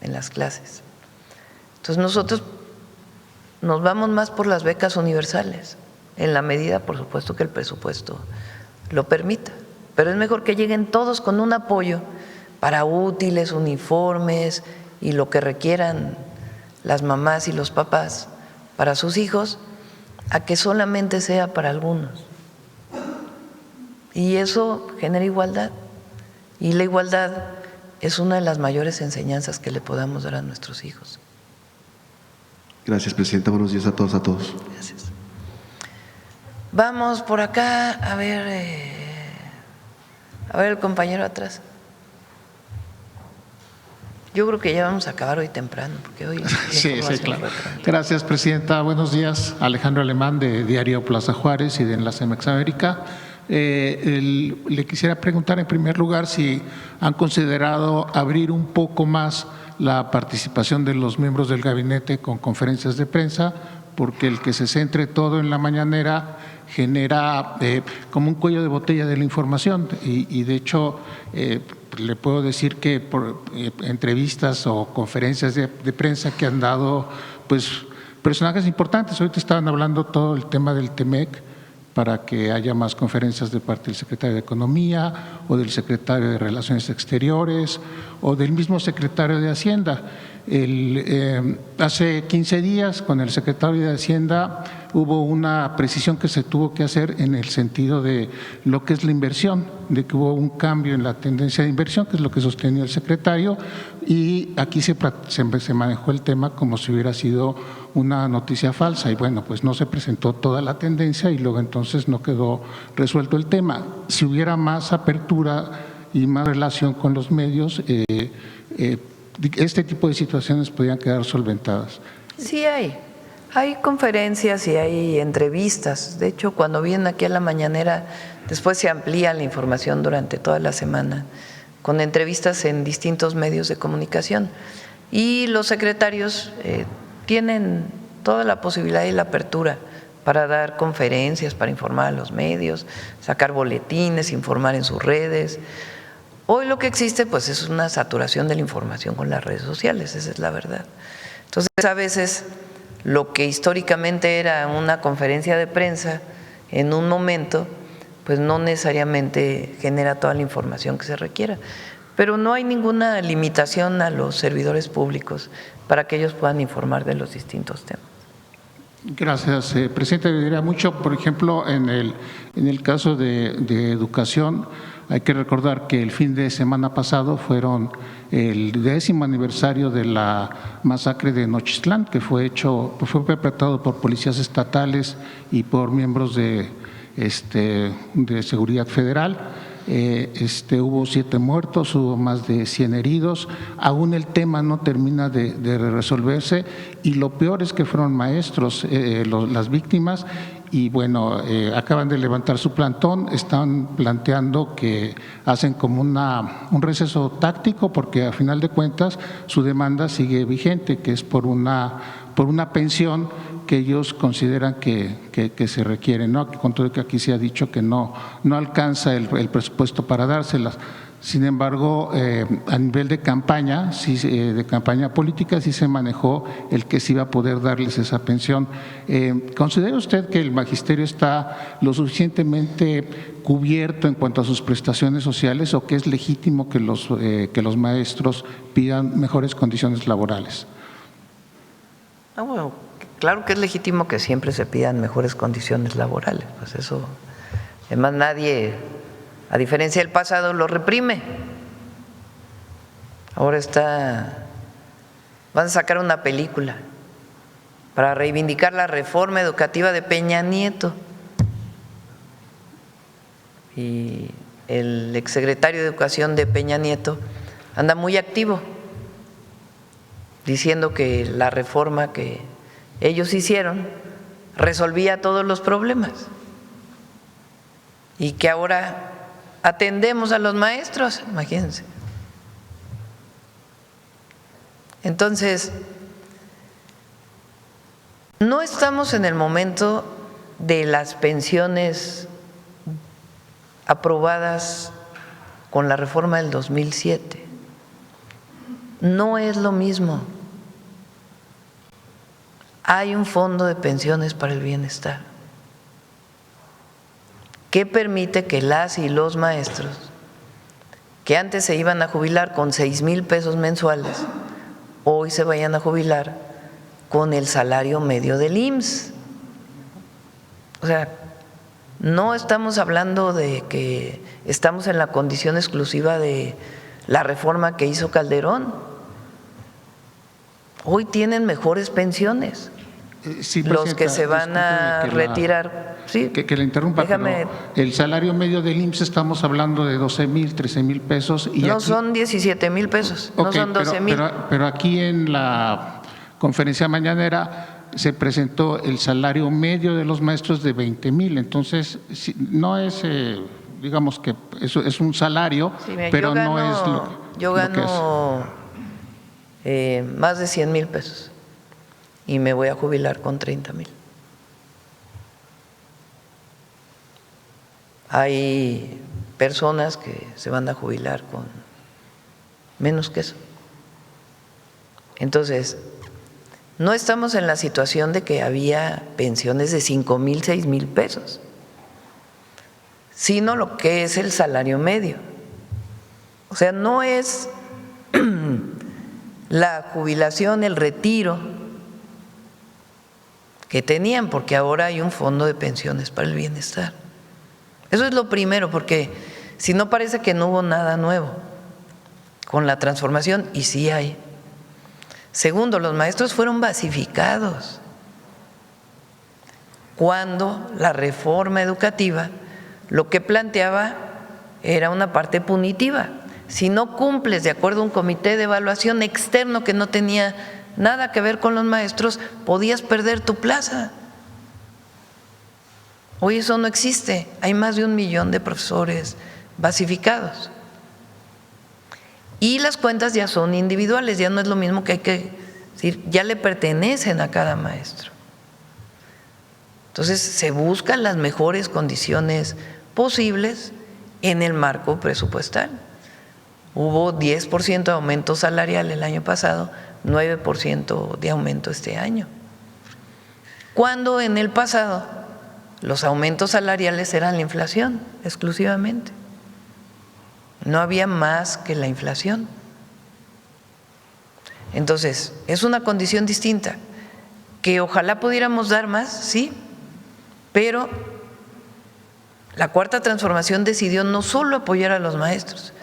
en las clases. Entonces nosotros nos vamos más por las becas universales, en la medida, por supuesto, que el presupuesto lo permita. Pero es mejor que lleguen todos con un apoyo para útiles, uniformes y lo que requieran las mamás y los papás para sus hijos, a que solamente sea para algunos. Y eso genera igualdad. Y la igualdad es una de las mayores enseñanzas que le podamos dar a nuestros hijos. Gracias, Presidenta. Buenos días a todos, Gracias. Vamos por acá, a ver el compañero atrás. Yo creo que ya vamos a acabar hoy temprano, porque hoy… Sí, claro. Gracias, Presidenta. Buenos días. Alejandro Alemán, de Diario Plaza Juárez y de Enlace Mex América. Le quisiera preguntar en primer lugar si han considerado abrir un poco más la participación de los miembros del gabinete con conferencias de prensa, porque el que se centre todo en la mañanera genera como un cuello de botella de la información y de hecho le puedo decir que por entrevistas o conferencias de prensa que han dado pues personajes importantes, ahorita estaban hablando todo el tema del TEMEC, para que haya más conferencias de parte del secretario de Economía o del secretario de Relaciones Exteriores o del mismo secretario de Hacienda. Hace 15 días con el secretario de Hacienda hubo una precisión que se tuvo que hacer en el sentido de lo que es la inversión, de que hubo un cambio en la tendencia de inversión, que es lo que sostenía el secretario, y aquí se manejó el tema como si hubiera sido una noticia falsa, y bueno, pues no se presentó toda la tendencia y luego entonces no quedó resuelto el tema. Si hubiera más apertura y más relación con los medios, este tipo de situaciones podrían quedar solventadas. Sí hay conferencias y hay entrevistas. De hecho, cuando vienen aquí a la mañanera, después se amplía la información durante toda la semana con entrevistas en distintos medios de comunicación. Y los secretarios tienen toda la posibilidad y la apertura para dar conferencias, para informar a los medios, sacar boletines, informar en sus redes. Hoy lo que existe pues es una saturación de la información con las redes sociales, esa es la verdad. Entonces a veces lo que históricamente era una conferencia de prensa en un momento pues no necesariamente genera toda la información que se requiera, pero no hay ninguna limitación a los servidores públicos para que ellos puedan informar de los distintos temas. Gracias, presidente. Me diría mucho, por ejemplo, en el caso de educación. Hay que recordar que el fin de semana pasado fueron el 10º aniversario de la masacre de Nochistlán, que fue perpetrado por policías estatales y por miembros de seguridad federal. Hubo 7 muertos, hubo más de 100 heridos. Aún el tema no termina de resolverse y lo peor es que fueron maestros las víctimas. Y bueno, acaban de levantar su plantón, están planteando que hacen como un receso táctico porque a final de cuentas su demanda sigue vigente, que es por una pensión que ellos consideran que se requiere, ¿no? Con todo que aquí se ha dicho que no alcanza el presupuesto para dárselas. Sin embargo, a nivel de campaña, de campaña política, sí se manejó el que se iba a poder darles esa pensión. ¿Considera usted que el magisterio está lo suficientemente cubierto en cuanto a sus prestaciones sociales o que es legítimo que los maestros pidan mejores condiciones laborales? Bueno, claro que es legítimo que siempre se pidan mejores condiciones laborales, pues eso, además nadie, a diferencia del pasado, lo reprime. Ahora van a sacar una película para reivindicar la reforma educativa de Peña Nieto. Y el exsecretario de Educación de Peña Nieto anda muy activo, diciendo que la reforma que ellos hicieron resolvía todos los problemas y que ahora atendemos a los maestros, imagínense. Entonces, no estamos en el momento de las pensiones aprobadas con la reforma del 2007. No es lo mismo. Hay un fondo de pensiones para el bienestar que permite que las y los maestros que antes se iban a jubilar con 6,000 pesos mensuales, hoy se vayan a jubilar con el salario medio del IMSS. O sea, no estamos hablando de que estamos en la condición exclusiva de la reforma que hizo Calderón. Hoy tienen mejores pensiones. Sí, los que se van a retirar. Sí, que le interrumpa, déjame, pero el salario medio del IMSS estamos hablando de 12,000, 13,000 pesos. Y no aquí, son 17,000 pesos, no son 12,000. Pero aquí en la conferencia mañanera se presentó el salario medio de los maestros de 20,000, entonces no es, digamos que eso es un salario, sí, mira, pero no es lo que yo gano más de 100,000 pesos. Y me voy a jubilar con 30,000. Hay personas que se van a jubilar con menos que eso. Entonces, no estamos en la situación de que había pensiones de 5,000, 6,000 pesos, sino lo que es el salario medio. O sea, no es la jubilación, el retiro que tenían, porque ahora hay un fondo de pensiones para el bienestar. Eso es lo primero, porque si no parece que no hubo nada nuevo con la transformación, y sí hay. Segundo, los maestros fueron basificados cuando la reforma educativa lo que planteaba era una parte punitiva. Si no cumples de acuerdo a un comité de evaluación externo que no tenía nada que ver con los maestros, podías perder tu plaza. Hoy eso no existe. Hay más de 1 millón de profesores basificados. Y las cuentas ya son individuales, ya no es lo mismo que hay que decir, ya le pertenecen a cada maestro. Entonces se buscan las mejores condiciones posibles en el marco presupuestal. Hubo 10% de aumento salarial el año pasado, 9% de aumento este año. Cuando en el pasado los aumentos salariales eran la inflación exclusivamente. No había más que la inflación. Entonces, es una condición distinta, que ojalá pudiéramos dar más, sí, pero la Cuarta Transformación decidió no solo apoyar a los maestros,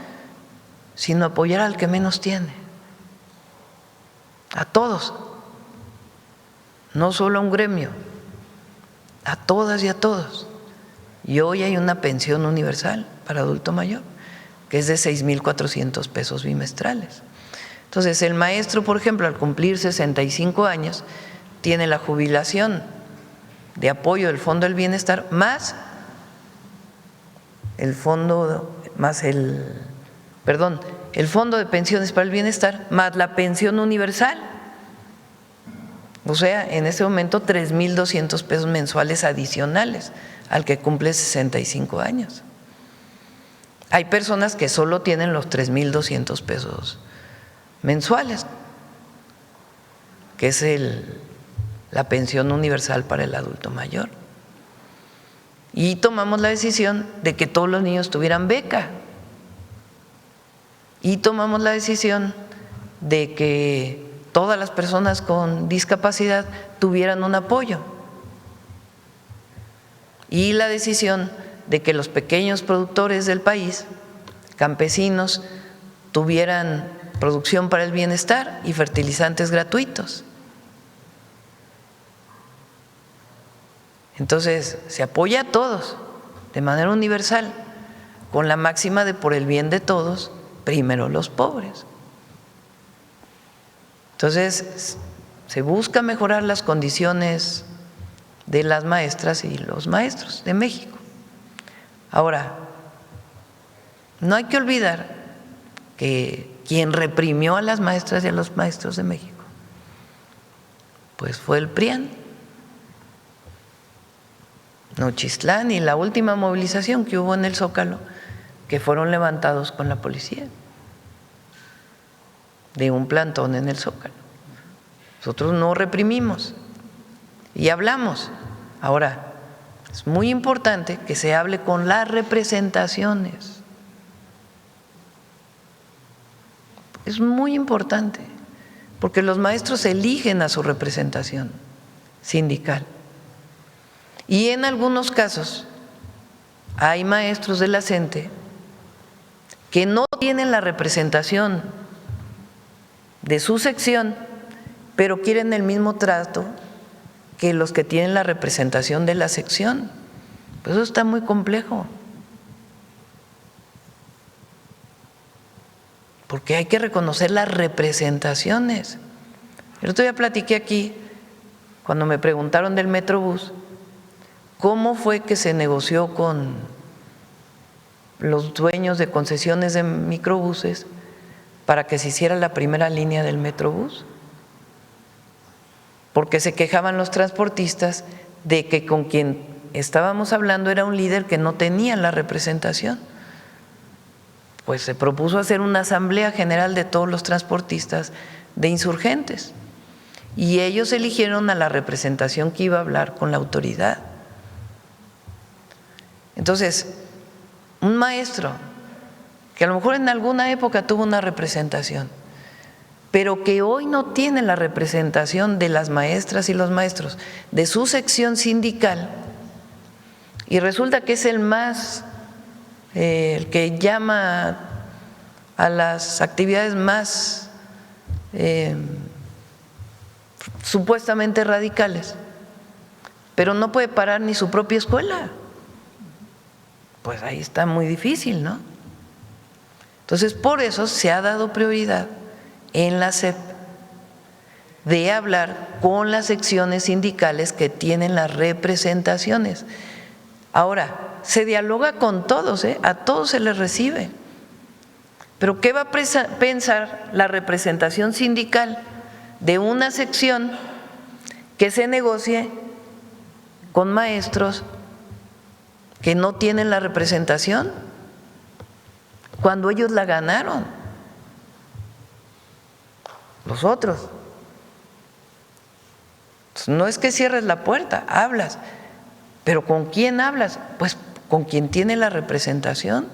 sino apoyar al que menos tiene, a todos, no solo a un gremio, a todas y a todos. Y hoy hay una pensión universal para adulto mayor, que es de 6,400 pesos bimestrales. Entonces, el maestro, por ejemplo, al cumplir 65 años, tiene la jubilación de apoyo del Fondo del Bienestar más el fondo, más el Fondo de Pensiones para el Bienestar, más la pensión universal. O sea, en este momento 3,200 pesos mensuales adicionales al que cumple 65 años. Hay personas que solo tienen los 3,200 pesos mensuales, que es la pensión universal para el adulto mayor. Y tomamos la decisión de que todos los niños tuvieran beca. Y tomamos la decisión de que todas las personas con discapacidad tuvieran un apoyo. Y la decisión de que los pequeños productores del país, campesinos, tuvieran producción para el bienestar y fertilizantes gratuitos. Entonces, se apoya a todos de manera universal, con la máxima de por el bien de todos, primero los pobres. Entonces, se busca mejorar las condiciones de las maestras y los maestros de México. Ahora, no hay que olvidar que quien reprimió a las maestras y a los maestros de México, pues fue el PRIAN. Nochistlán y la última movilización que hubo en el Zócalo, que fueron levantados con la policía de un plantón en el Zócalo. Nosotros no reprimimos y hablamos. Ahora, es muy importante que se hable con las representaciones. Es muy importante, porque los maestros eligen a su representación sindical. Y en algunos casos hay maestros de la CENTE que no tienen la representación de su sección, pero quieren el mismo trato que los que tienen la representación de la sección. Pues eso está muy complejo, porque hay que reconocer las representaciones. El otro día platiqué aquí, cuando me preguntaron del Metrobús, ¿cómo fue que se negoció con los dueños de concesiones de microbuses para que se hiciera la primera línea del Metrobús? Porque se quejaban los transportistas de que con quien estábamos hablando era un líder que no tenía la representación. Pues se propuso hacer una asamblea general de todos los transportistas de insurgentes y ellos eligieron a la representación que iba a hablar con la autoridad. Entonces, un maestro que a lo mejor en alguna época tuvo una representación, pero que hoy no tiene la representación de las maestras y los maestros, de su sección sindical, y resulta que es el que llama a las actividades más supuestamente radicales, pero no puede parar ni su propia escuela. Pues ahí está muy difícil, ¿no? Entonces, por eso se ha dado prioridad en la SEP de hablar con las secciones sindicales que tienen las representaciones. Ahora, se dialoga con todos, a todos se les recibe. Pero ¿qué va a pensar la representación sindical de una sección que se negocie con maestros que no tienen la representación cuando ellos la ganaron? Los otros. No es que cierres la puerta, hablas, pero ¿con quién hablas? Pues con quien tiene la representación.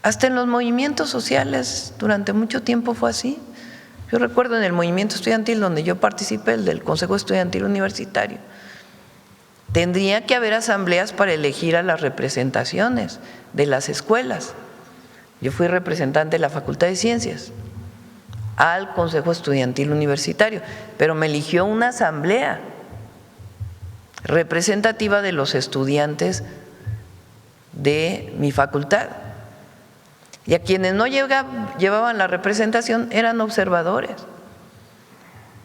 Hasta en los movimientos sociales durante mucho tiempo fue así. Yo recuerdo en el movimiento estudiantil donde yo participé, el del Consejo Estudiantil Universitario, tendría que haber asambleas para elegir a las representaciones de las escuelas. Yo fui representante de la Facultad de Ciencias al Consejo Estudiantil Universitario, pero me eligió una asamblea representativa de los estudiantes de mi facultad. Y a quienes no llevaban la representación eran observadores,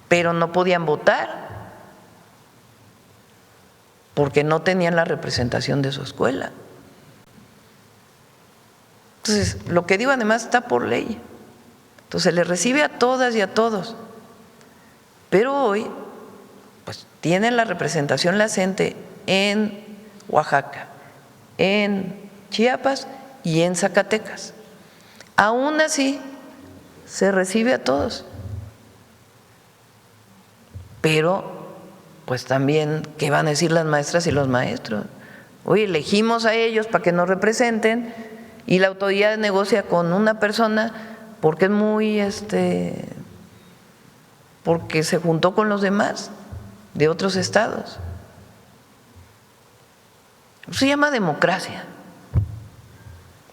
pero no podían votar porque no tenían la representación de su escuela. Entonces, lo que digo además está por ley. Entonces, se les recibe a todas y a todos. Pero hoy, pues, tienen la representación la CENTE en Oaxaca, en Chiapas y en Zacatecas. Aún así, se recibe a todos. Pero, pues también, ¿qué van a decir las maestras y los maestros? Oye, elegimos a ellos para que nos representen y la autoridad negocia con una persona porque es muy, porque se juntó con los demás de otros estados. Eso se llama democracia.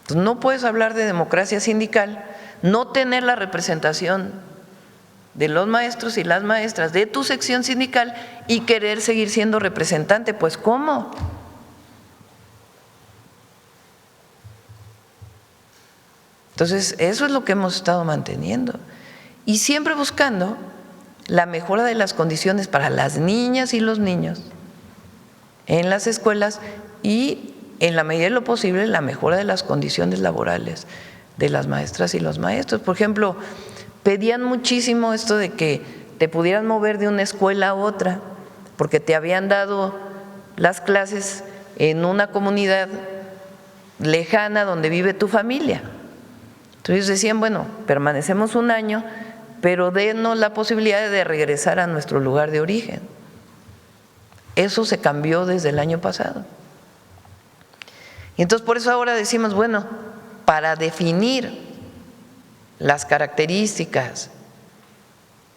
Entonces, no puedes hablar de democracia sindical, no tener la representación de los maestros y las maestras de tu sección sindical y querer seguir siendo representante. Pues, ¿cómo? Entonces, eso es lo que hemos estado manteniendo y siempre buscando la mejora de las condiciones para las niñas y los niños en las escuelas y, en la medida de lo posible, la mejora de las condiciones laborales de las maestras y los maestros. Por ejemplo, pedían muchísimo esto de que te pudieran mover de una escuela a otra porque te habían dado las clases en una comunidad lejana donde vive tu familia. Entonces decían, bueno, permanecemos un año, pero denos la posibilidad de regresar a nuestro lugar de origen. Eso se cambió desde el año pasado. Y entonces por eso ahora decimos, bueno, para definir las características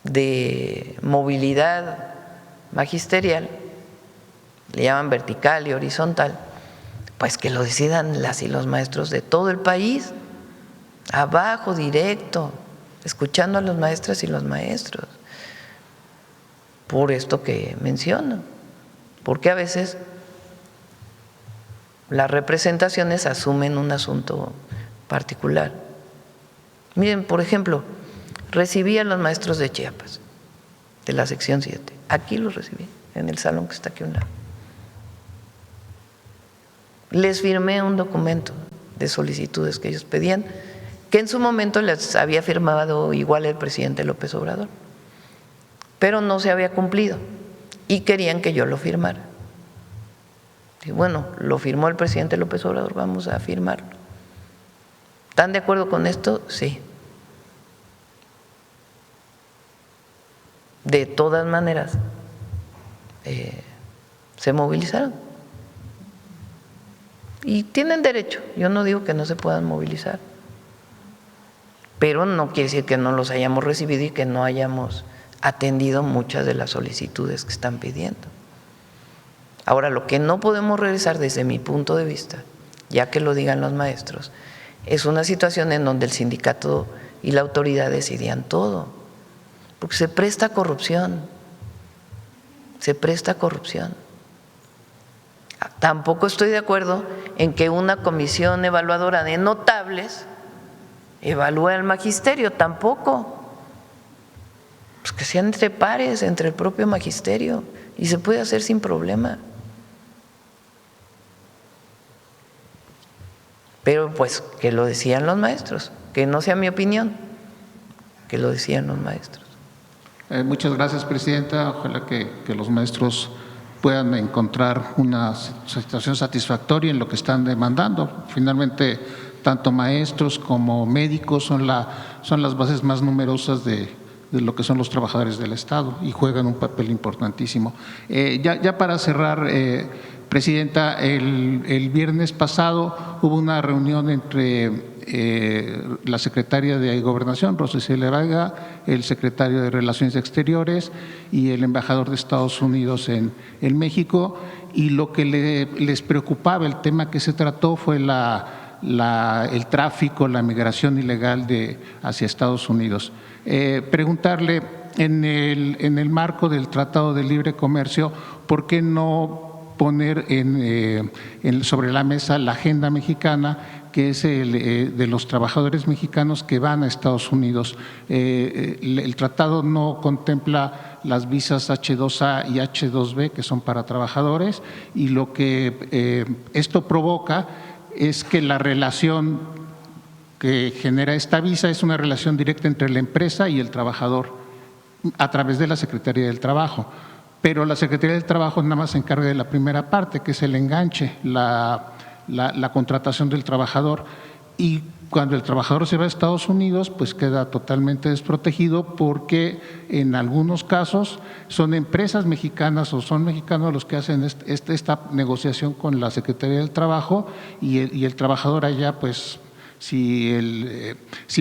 de movilidad magisterial, le llaman vertical y horizontal, pues que lo decidan las y los maestros de todo el país, abajo, directo, escuchando a las maestras y los maestros, por esto que menciono, porque a veces las representaciones asumen un asunto particular. Miren, por ejemplo, recibí a los maestros de Chiapas, de la sección 7, aquí los recibí, en el salón que está aquí a un lado. Les firmé un documento de solicitudes que ellos pedían, que en su momento les había firmado igual el presidente López Obrador, pero no se había cumplido y querían que yo lo firmara. Y bueno, lo firmó el presidente López Obrador, vamos a firmarlo. ¿Están de acuerdo con esto? Sí. De todas maneras, se movilizaron. Y tienen derecho, yo no digo que no se puedan movilizar, pero no quiere decir que no los hayamos recibido y que no hayamos atendido muchas de las solicitudes que están pidiendo. Ahora, lo que no podemos regresar desde mi punto de vista, ya que lo digan los maestros, es una situación en donde el sindicato y la autoridad decidían todo, porque se presta corrupción, se presta corrupción. Tampoco estoy de acuerdo en que una comisión evaluadora de notables evalúe al magisterio, tampoco. Pues que sean entre pares, entre el propio magisterio, y se puede hacer sin problema. Pero pues que lo decían los maestros, que no sea mi opinión, que lo decían los maestros. Muchas gracias, Presidenta. Ojalá que los maestros puedan encontrar una situación satisfactoria en lo que están demandando. Finalmente, tanto maestros como médicos son las bases más numerosas de lo que son los trabajadores del Estado y juegan un papel importantísimo. Ya para cerrar, Presidenta, el viernes pasado hubo una reunión entre la secretaria de Gobernación, Rosa Isela Vega, el secretario de Relaciones Exteriores y el embajador de Estados Unidos en México, y lo que les preocupaba, el tema que se trató fue el tráfico, la migración ilegal hacia Estados Unidos. Preguntarle, en el marco del Tratado de Libre Comercio, ¿por qué no poner sobre la mesa la agenda mexicana, que es de los trabajadores mexicanos que van a Estados Unidos? El tratado no contempla las visas H2A y H2B, que son para trabajadores, y lo que esto provoca es que la relación que genera esta visa es una relación directa entre la empresa y el trabajador a través de la Secretaría del Trabajo. Pero la Secretaría del Trabajo nada más se encarga de la primera parte, que es el enganche, la contratación del trabajador. Y cuando el trabajador se va a Estados Unidos, pues queda totalmente desprotegido, porque en algunos casos son empresas mexicanas o son mexicanos los que hacen esta negociación con la Secretaría del Trabajo, y el trabajador allá, pues si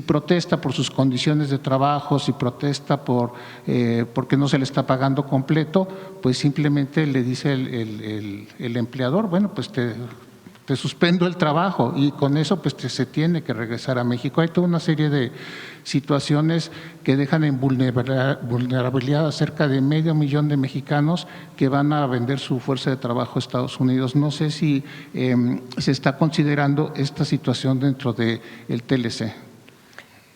protesta por sus condiciones de trabajo, si protesta porque no se le está pagando completo, pues simplemente le dice el empleador, bueno, pues te suspendo el trabajo, y con eso pues se tiene que regresar a México. Hay toda una serie de situaciones que dejan en vulnerabilidad a cerca de 500,000 de mexicanos que van a vender su fuerza de trabajo a Estados Unidos. No sé si se está considerando esta situación dentro del TLC.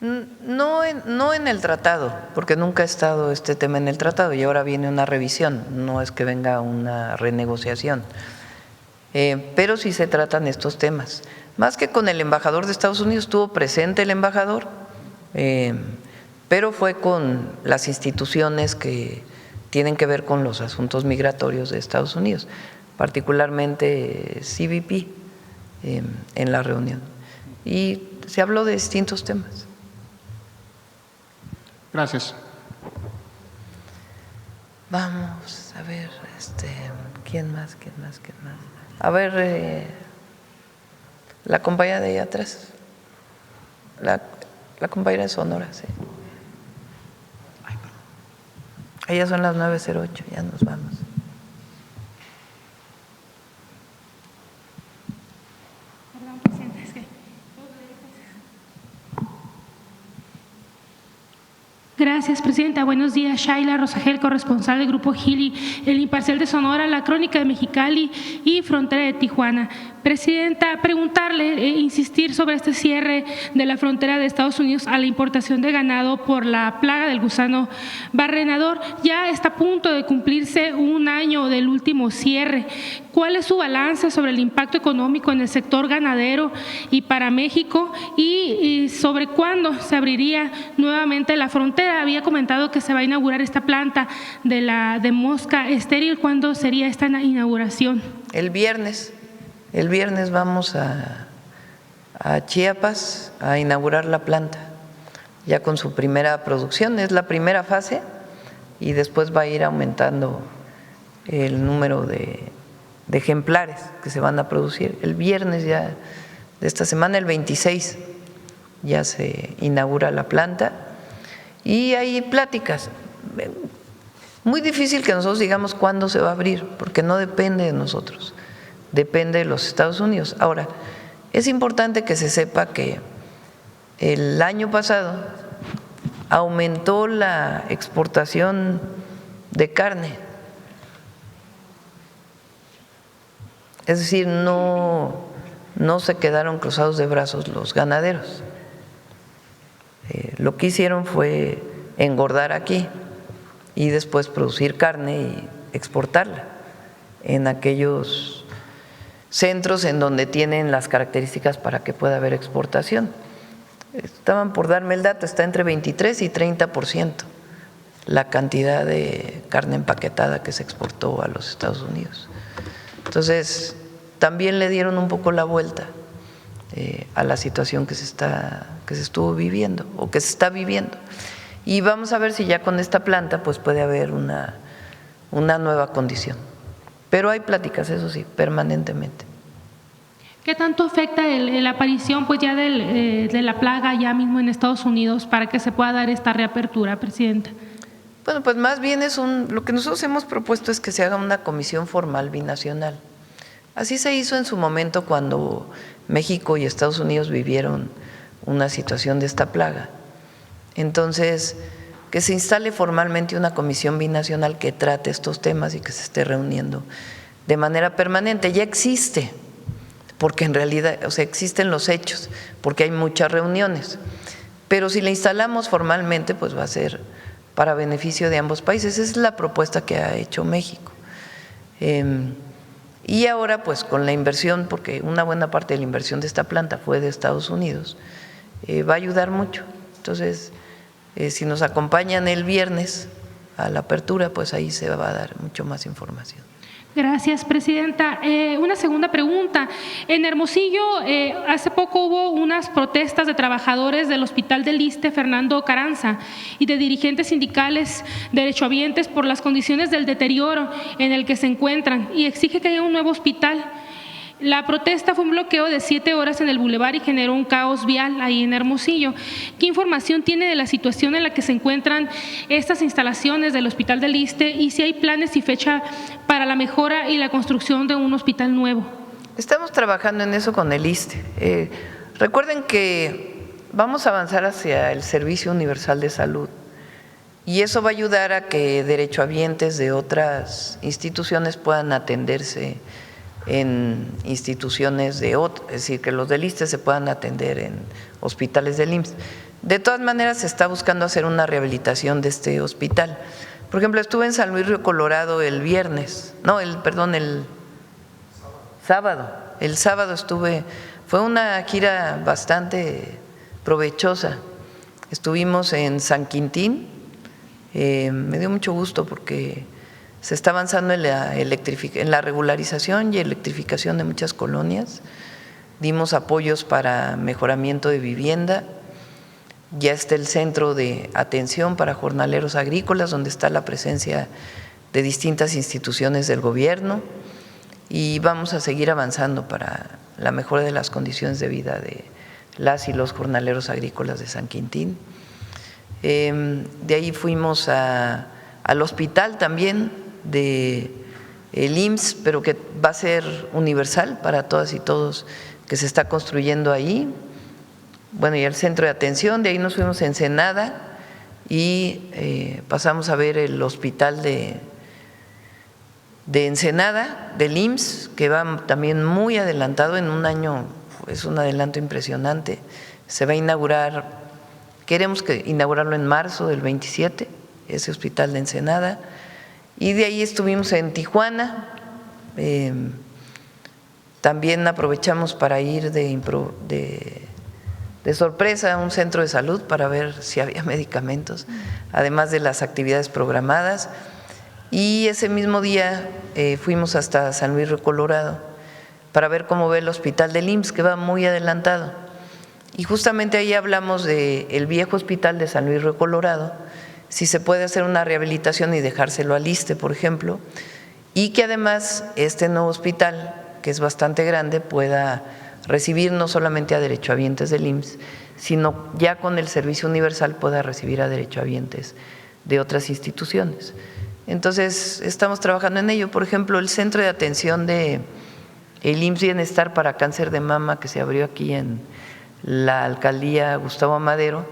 No en el tratado, porque nunca ha estado este tema en el tratado y ahora viene una revisión, no es que venga una renegociación. Pero sí se tratan estos temas. Más que con el embajador de Estados Unidos, estuvo presente el embajador, pero fue con las instituciones que tienen que ver con los asuntos migratorios de Estados Unidos, particularmente CBP, en la reunión. Y se habló de distintos temas. Gracias. Vamos a ver, ¿quién más? A ver, la compañera de allá atrás, la compañera de Sonora, sí. Ellas son las 9:08, ya nos vamos. Perdón, presidente, es que… Gracias, presidenta. Buenos días. Shaila Rosagel, corresponsal del Grupo Gili, El Imparcial de Sonora, La Crónica de Mexicali y Frontera de Tijuana. Presidenta, preguntarle, insistir sobre este cierre de la frontera de Estados Unidos a la importación de ganado por la plaga del gusano barrenador. Ya está a punto de cumplirse un año del último cierre. ¿Cuál es su balance sobre el impacto económico en el sector ganadero y para México? Y sobre cuándo se abriría nuevamente la frontera. Había comentado que se va a inaugurar esta planta de mosca estéril. ¿Cuándo sería esta inauguración? El viernes vamos a Chiapas a inaugurar la planta, ya con su primera producción. Es la primera fase y después va a ir aumentando el número de ejemplares que se van a producir. El viernes ya de esta semana, el 26, ya se inaugura la planta y hay pláticas. Muy difícil que nosotros digamos cuándo se va a abrir, porque no depende de nosotros, depende de los Estados Unidos. Ahora, es importante que se sepa que el año pasado aumentó la exportación de carne, es decir, no se quedaron cruzados de brazos los ganaderos. Lo que hicieron fue engordar aquí y después producir carne y exportarla en aquellos centros en donde tienen las características para que pueda haber exportación. Estaban por darme el dato, está entre 23 y 30% la cantidad de carne empaquetada que se exportó a los Estados Unidos. Entonces, también le dieron un poco la vuelta a la situación que se estuvo viviendo o que se está viviendo. Y vamos a ver si ya con esta planta pues puede haber una nueva condición. Pero hay pláticas, eso sí, permanentemente. ¿Qué tanto afecta la aparición pues ya de la plaga ya mismo en Estados Unidos para que se pueda dar esta reapertura, Presidenta? Bueno, pues más bien lo que nosotros hemos propuesto es que se haga una comisión formal binacional. Así se hizo en su momento cuando México y Estados Unidos vivieron una situación de esta plaga. Entonces, que se instale formalmente una comisión binacional que trate estos temas y que se esté reuniendo de manera permanente. Ya existe, porque en realidad, o sea, existen los hechos, porque hay muchas reuniones. Pero si la instalamos formalmente, pues va a ser para beneficio de ambos países. Esa es la propuesta que ha hecho México. Y ahora, pues con la inversión, porque una buena parte de la inversión de esta planta fue de Estados Unidos, va a ayudar mucho. Entonces, si nos acompañan el viernes a la apertura, pues ahí se va a dar mucho más información. Gracias, Presidenta. Una segunda pregunta. En Hermosillo, hace poco hubo unas protestas de trabajadores del Hospital del Iste Fernando Carranza y de dirigentes sindicales derechohabientes por las condiciones del deterioro en el que se encuentran y exige que haya un nuevo hospital. La protesta fue un bloqueo de 7 horas en el bulevar y generó un caos vial ahí en Hermosillo. ¿Qué información tiene de la situación en la que se encuentran estas instalaciones del Hospital del Iste y si hay planes y fecha para la mejora y la construcción de un hospital nuevo? Estamos trabajando en eso con el Iste. Recuerden que vamos a avanzar hacia el Servicio Universal de Salud y eso va a ayudar a que derechohabientes de otras instituciones puedan atenderse en instituciones de otros, es decir, que los del Iste se puedan atender en hospitales del IMSS. De todas maneras, se está buscando hacer una rehabilitación de este hospital. Por ejemplo, estuve en San Luis Río Colorado el sábado. El sábado estuve, fue una gira bastante provechosa. Estuvimos en San Quintín, me dio mucho gusto porque se está avanzando en la regularización y electrificación de muchas colonias. Dimos apoyos para mejoramiento de vivienda. Ya está el centro de atención para jornaleros agrícolas, donde está la presencia de distintas instituciones del gobierno. Y vamos a seguir avanzando para la mejora de las condiciones de vida de las y los jornaleros agrícolas de San Quintín. De ahí fuimos al hospital también de el IMSS, pero que va a ser universal para todas y todos, que se está construyendo ahí. Bueno, y el centro de atención, de ahí nos fuimos a Ensenada y pasamos a ver el hospital de Ensenada, del IMSS, que va también muy adelantado en un año, es un adelanto impresionante. Se va a inaugurar, queremos inaugurarlo en marzo del 27, ese hospital de Ensenada. Y de ahí estuvimos en Tijuana, también aprovechamos para ir de sorpresa a un centro de salud para ver si había medicamentos, además de las actividades programadas. Y ese mismo día fuimos hasta San Luis Río Colorado para ver cómo ve el hospital del IMSS, que va muy adelantado. Y justamente ahí hablamos del viejo hospital de San Luis Río Colorado, si se puede hacer una rehabilitación y dejárselo al Iste, por ejemplo, y que además este nuevo hospital, que es bastante grande, pueda recibir no solamente a derechohabientes del IMSS, sino ya con el servicio universal pueda recibir a derechohabientes de otras instituciones. Entonces, estamos trabajando en ello. Por ejemplo, el centro de atención de el IMSS Bienestar para cáncer de mama que se abrió aquí en la alcaldía Gustavo Amadero,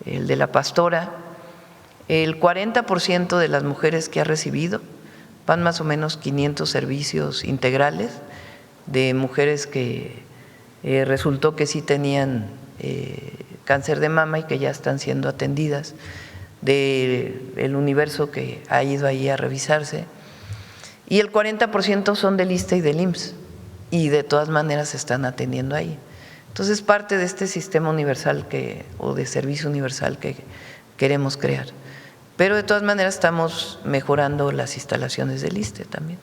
el de La Pastora, el 40% de las mujeres que ha recibido van más o menos 500 servicios integrales de mujeres que resultó que sí tenían cáncer de mama y que ya están siendo atendidas del universo que ha ido ahí a revisarse, y el 40% son del ISSSTE y del IMSS, y de todas maneras se están atendiendo ahí. Entonces, parte de este sistema universal o de servicio universal que queremos crear. Pero de todas maneras estamos mejorando las instalaciones del ISSSTE también.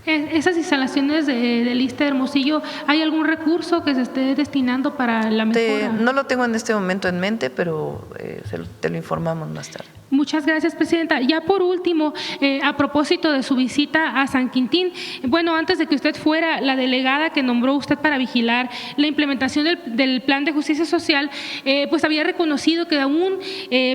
Esas instalaciones del ISSSTE de Hermosillo, ¿hay algún recurso que se esté destinando para la mejora? No lo tengo en este momento en mente, pero te lo informamos más tarde. Muchas gracias, presidenta. Ya por último, a propósito de su visita a San Quintín, bueno, antes de que usted fuera la delegada que nombró usted para vigilar la implementación del Plan de Justicia Social, pues había reconocido que aún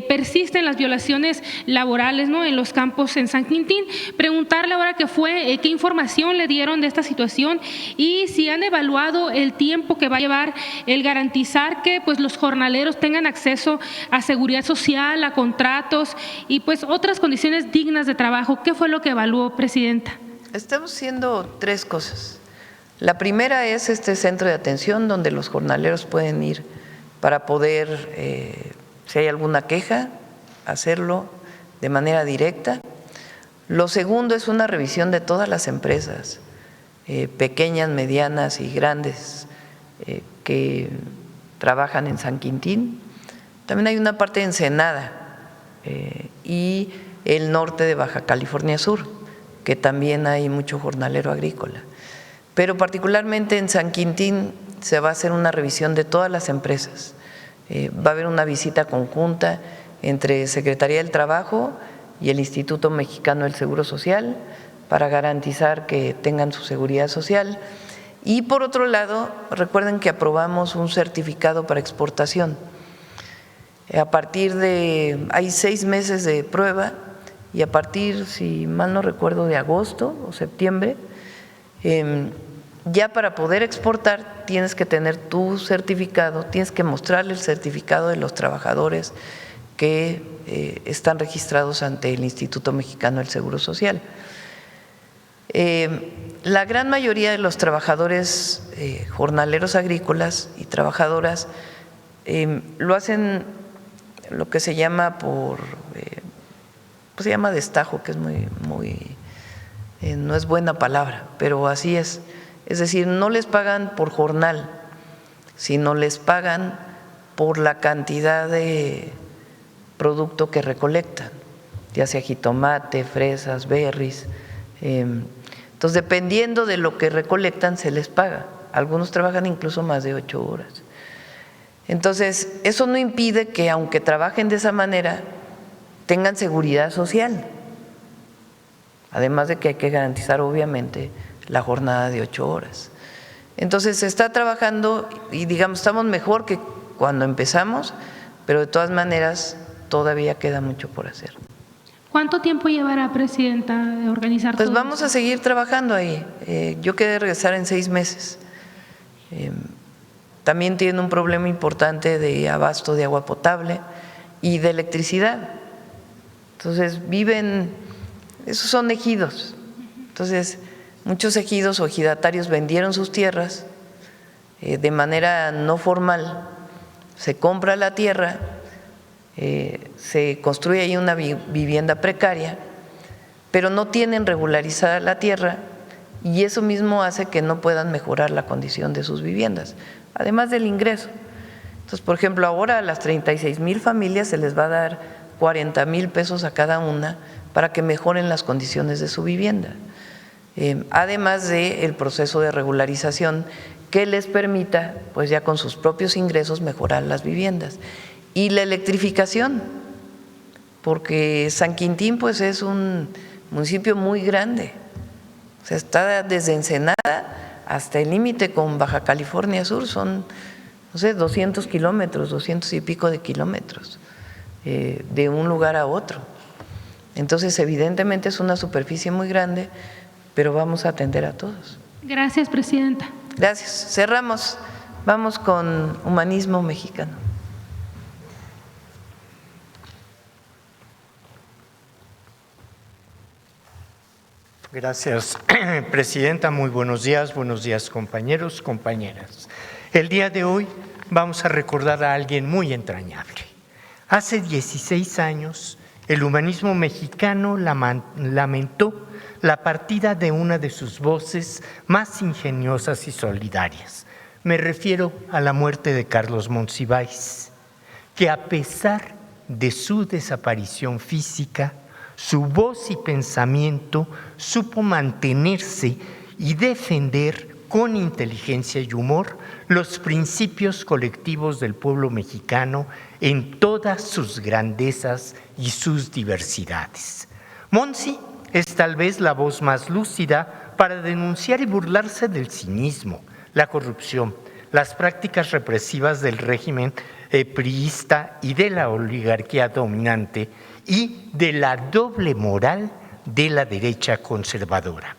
persisten las violaciones laborales, ¿no?, en los campos en San Quintín. Preguntarle ahora que fue, qué información le dieron de esta situación y si han evaluado el tiempo que va a llevar el garantizar que pues los jornaleros tengan acceso a seguridad social, a contratos y pues otras condiciones dignas de trabajo. ¿Qué fue lo que evaluó, presidenta? Estamos haciendo 3 cosas. La primera es este centro de atención donde los jornaleros pueden ir para poder, si hay alguna queja, hacerlo de manera directa. Lo segundo es una revisión de todas las empresas, pequeñas, medianas y grandes, que trabajan en San Quintín. También hay una parte de Ensenada y el norte de Baja California Sur, que también hay mucho jornalero agrícola. Pero particularmente en San Quintín se va a hacer una revisión de todas las empresas. Va a haber una visita conjunta entre Secretaría del Trabajo y el Instituto Mexicano del Seguro Social para garantizar que tengan su seguridad social. Y por otro lado, recuerden que aprobamos un certificado para exportación. A partir hay 6 meses de prueba y a partir, si mal no recuerdo, de agosto o septiembre, ya para poder exportar tienes que tener tu certificado, tienes que mostrarle el certificado de los trabajadores que están registrados ante el Instituto Mexicano del Seguro Social. La gran mayoría de los trabajadores jornaleros agrícolas y trabajadoras lo hacen lo que se llama se llama destajo, que es no es buena palabra, pero así es. Es decir, no les pagan por jornal, sino les pagan por la cantidad de producto que recolectan, ya sea jitomate, fresas, berries. Entonces, dependiendo de lo que recolectan, se les paga. Algunos trabajan incluso más de 8 horas. Entonces, eso no impide que, aunque trabajen de esa manera, tengan seguridad social. Además de que hay que garantizar, obviamente, la jornada de 8 horas. Entonces, se está trabajando y, digamos, estamos mejor que cuando empezamos, pero de todas maneras todavía queda mucho por hacer. ¿Cuánto tiempo llevará, presidenta, organizar todo? Pues vamos a seguir trabajando ahí. Yo quedé regresar en 6 meses. También tiene un problema importante de abasto de agua potable y de electricidad. Entonces esos son ejidos. Entonces muchos ejidos o ejidatarios vendieron sus tierras de manera no formal, se compra la tierra, se construye ahí una vivienda precaria, pero no tienen regularizada la tierra y eso mismo hace que no puedan mejorar la condición de sus viviendas, además del ingreso. Entonces, por ejemplo, ahora a las 36,000 familias se les va a dar 40,000 pesos a cada una para que mejoren las condiciones de su vivienda, además del proceso de regularización que les permita, pues ya con sus propios ingresos, mejorar las viviendas. Y la electrificación, porque San Quintín pues es un municipio muy grande, o sea, está desde Ensenada hasta el límite con Baja California Sur, son, no sé, 200 kilómetros, 200 y pico de kilómetros, de un lugar a otro. Entonces, evidentemente es una superficie muy grande, pero vamos a atender a todos. Gracias, presidenta. Gracias. Cerramos. Vamos con Humanismo Mexicano. Gracias, presidenta. Muy buenos días compañeros, compañeras. El día de hoy vamos a recordar a alguien muy entrañable. Hace 16 años, el humanismo mexicano lamentó la partida de una de sus voces más ingeniosas y solidarias. Me refiero a la muerte de Carlos Monsiváis, que a pesar de su desaparición física, su voz y pensamiento supo mantenerse y defender con inteligencia y humor los principios colectivos del pueblo mexicano en todas sus grandezas y sus diversidades. Monsi es tal vez la voz más lúcida para denunciar y burlarse del cinismo, la corrupción, las prácticas represivas del régimen priista y de la oligarquía dominante y de la doble moral de la derecha conservadora.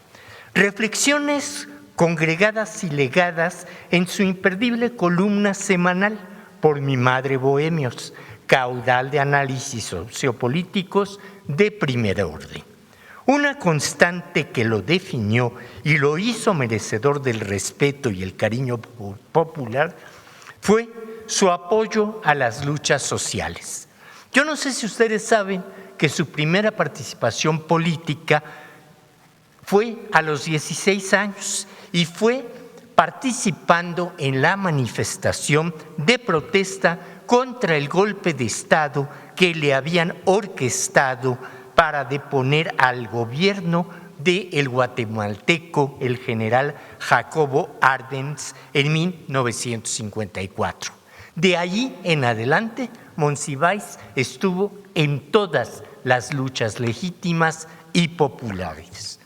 Reflexiones congregadas y legadas en su imperdible columna semanal Por mi madre Bohemios, caudal de análisis sociopolíticos de primer orden. Una constante que lo definió y lo hizo merecedor del respeto y el cariño popular fue su apoyo a las luchas sociales. Yo no sé si ustedes saben que su primera participación política fue a los 16 años y fue participando en la manifestación de protesta contra el golpe de Estado que le habían orquestado para deponer al gobierno del guatemalteco, el general Jacobo Arbenz, en 1954. De allí en adelante, Monsiváis estuvo en todas las luchas legítimas y populares.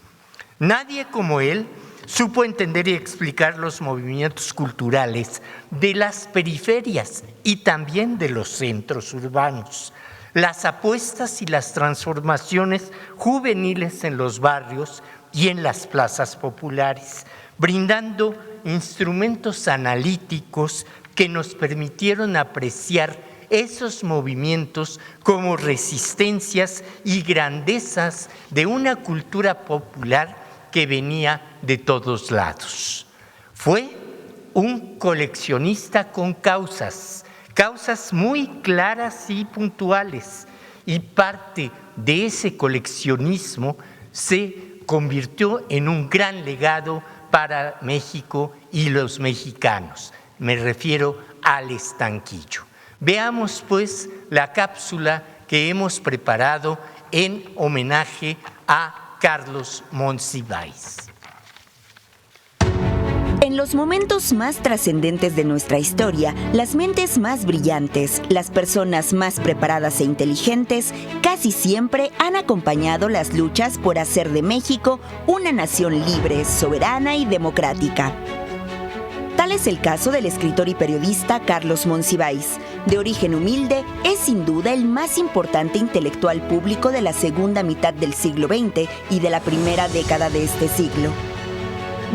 Nadie como él supo entender y explicar los movimientos culturales de las periferias y también de los centros urbanos, las apuestas y las transformaciones juveniles en los barrios y en las plazas populares, brindando instrumentos analíticos que nos permitieron apreciar esos movimientos como resistencias y grandezas de una cultura popular que venía de todos lados. Fue un coleccionista con causas muy claras y puntuales, y parte de ese coleccionismo se convirtió en un gran legado para México y los mexicanos. Me refiero al estanquillo. Veamos pues la cápsula que hemos preparado en homenaje a Carlos Monsiváis. En los momentos más trascendentes de nuestra historia, las mentes más brillantes, las personas más preparadas e inteligentes, casi siempre han acompañado las luchas por hacer de México una nación libre, soberana y democrática. Tal es el caso del escritor y periodista Carlos Monsiváis. De origen humilde, es sin duda el más importante intelectual público de la segunda mitad del siglo XX y de la primera década de este siglo.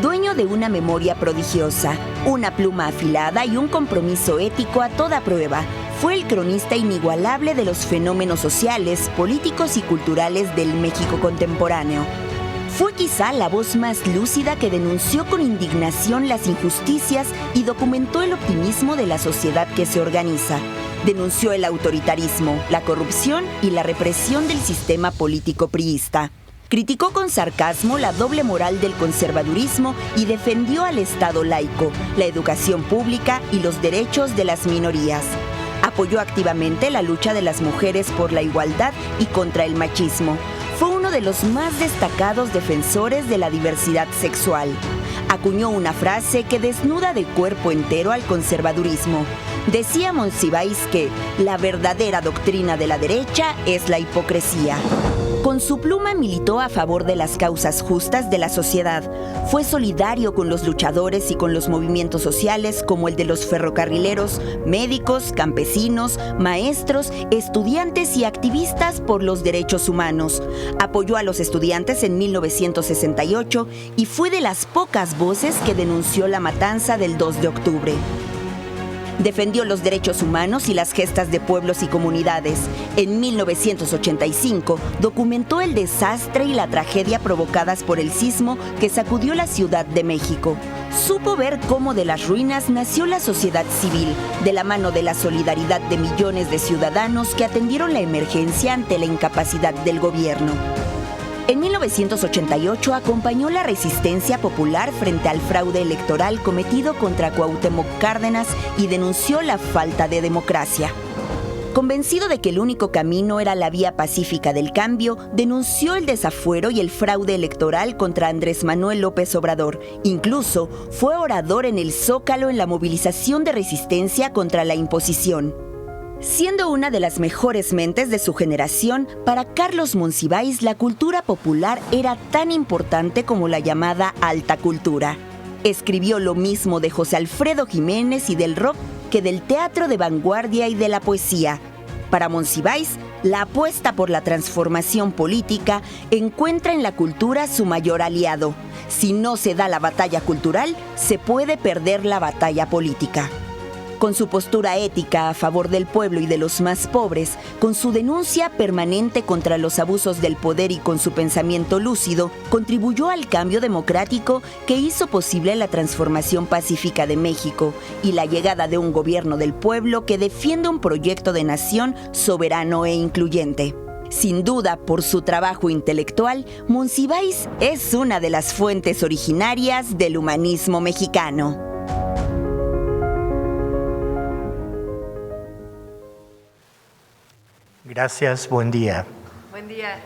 Dueño de una memoria prodigiosa, una pluma afilada y un compromiso ético a toda prueba, fue el cronista inigualable de los fenómenos sociales, políticos y culturales del México contemporáneo. Fue quizá la voz más lúcida que denunció con indignación las injusticias y documentó el optimismo de la sociedad que se organiza. Denunció el autoritarismo, la corrupción y la represión del sistema político priista. Criticó con sarcasmo la doble moral del conservadurismo y defendió al Estado laico, la educación pública y los derechos de las minorías. Apoyó activamente la lucha de las mujeres por la igualdad y contra el machismo. Fue uno de los más destacados defensores de la diversidad sexual. Acuñó una frase que desnuda de cuerpo entero al conservadurismo. Decía Monsiváis que la verdadera doctrina de la derecha es la hipocresía. Con su pluma militó a favor de las causas justas de la sociedad. Fue solidario con los luchadores y con los movimientos sociales como el de los ferrocarrileros, médicos, campesinos, maestros, estudiantes y activistas por los derechos humanos. Apoyó a los estudiantes en 1968 y fue de las pocas voces que denunció la matanza del 2 de octubre. Defendió los derechos humanos y las gestas de pueblos y comunidades. En 1985 documentó el desastre y la tragedia provocadas por el sismo que sacudió la Ciudad de México. Supo ver cómo de las ruinas nació la sociedad civil, de la mano de la solidaridad de millones de ciudadanos que atendieron la emergencia ante la incapacidad del gobierno. En 1988 acompañó la resistencia popular frente al fraude electoral cometido contra Cuauhtémoc Cárdenas y denunció la falta de democracia. Convencido de que el único camino era la vía pacífica del cambio, denunció el desafuero y el fraude electoral contra Andrés Manuel López Obrador. Incluso fue orador en el Zócalo en la movilización de resistencia contra la imposición. Siendo una de las mejores mentes de su generación, para Carlos Monsiváis la cultura popular era tan importante como la llamada alta cultura. Escribió lo mismo de José Alfredo Jiménez y del rock que del teatro de vanguardia y de la poesía. Para Monsiváis, la apuesta por la transformación política encuentra en la cultura su mayor aliado. Si no se da la batalla cultural, se puede perder la batalla política. Con su postura ética a favor del pueblo y de los más pobres, con su denuncia permanente contra los abusos del poder y con su pensamiento lúcido, contribuyó al cambio democrático que hizo posible la transformación pacífica de México y la llegada de un gobierno del pueblo que defiende un proyecto de nación soberano e incluyente. Sin duda, por su trabajo intelectual, Monsiváis es una de las fuentes originarias del humanismo mexicano. Gracias, buen día. Buen día.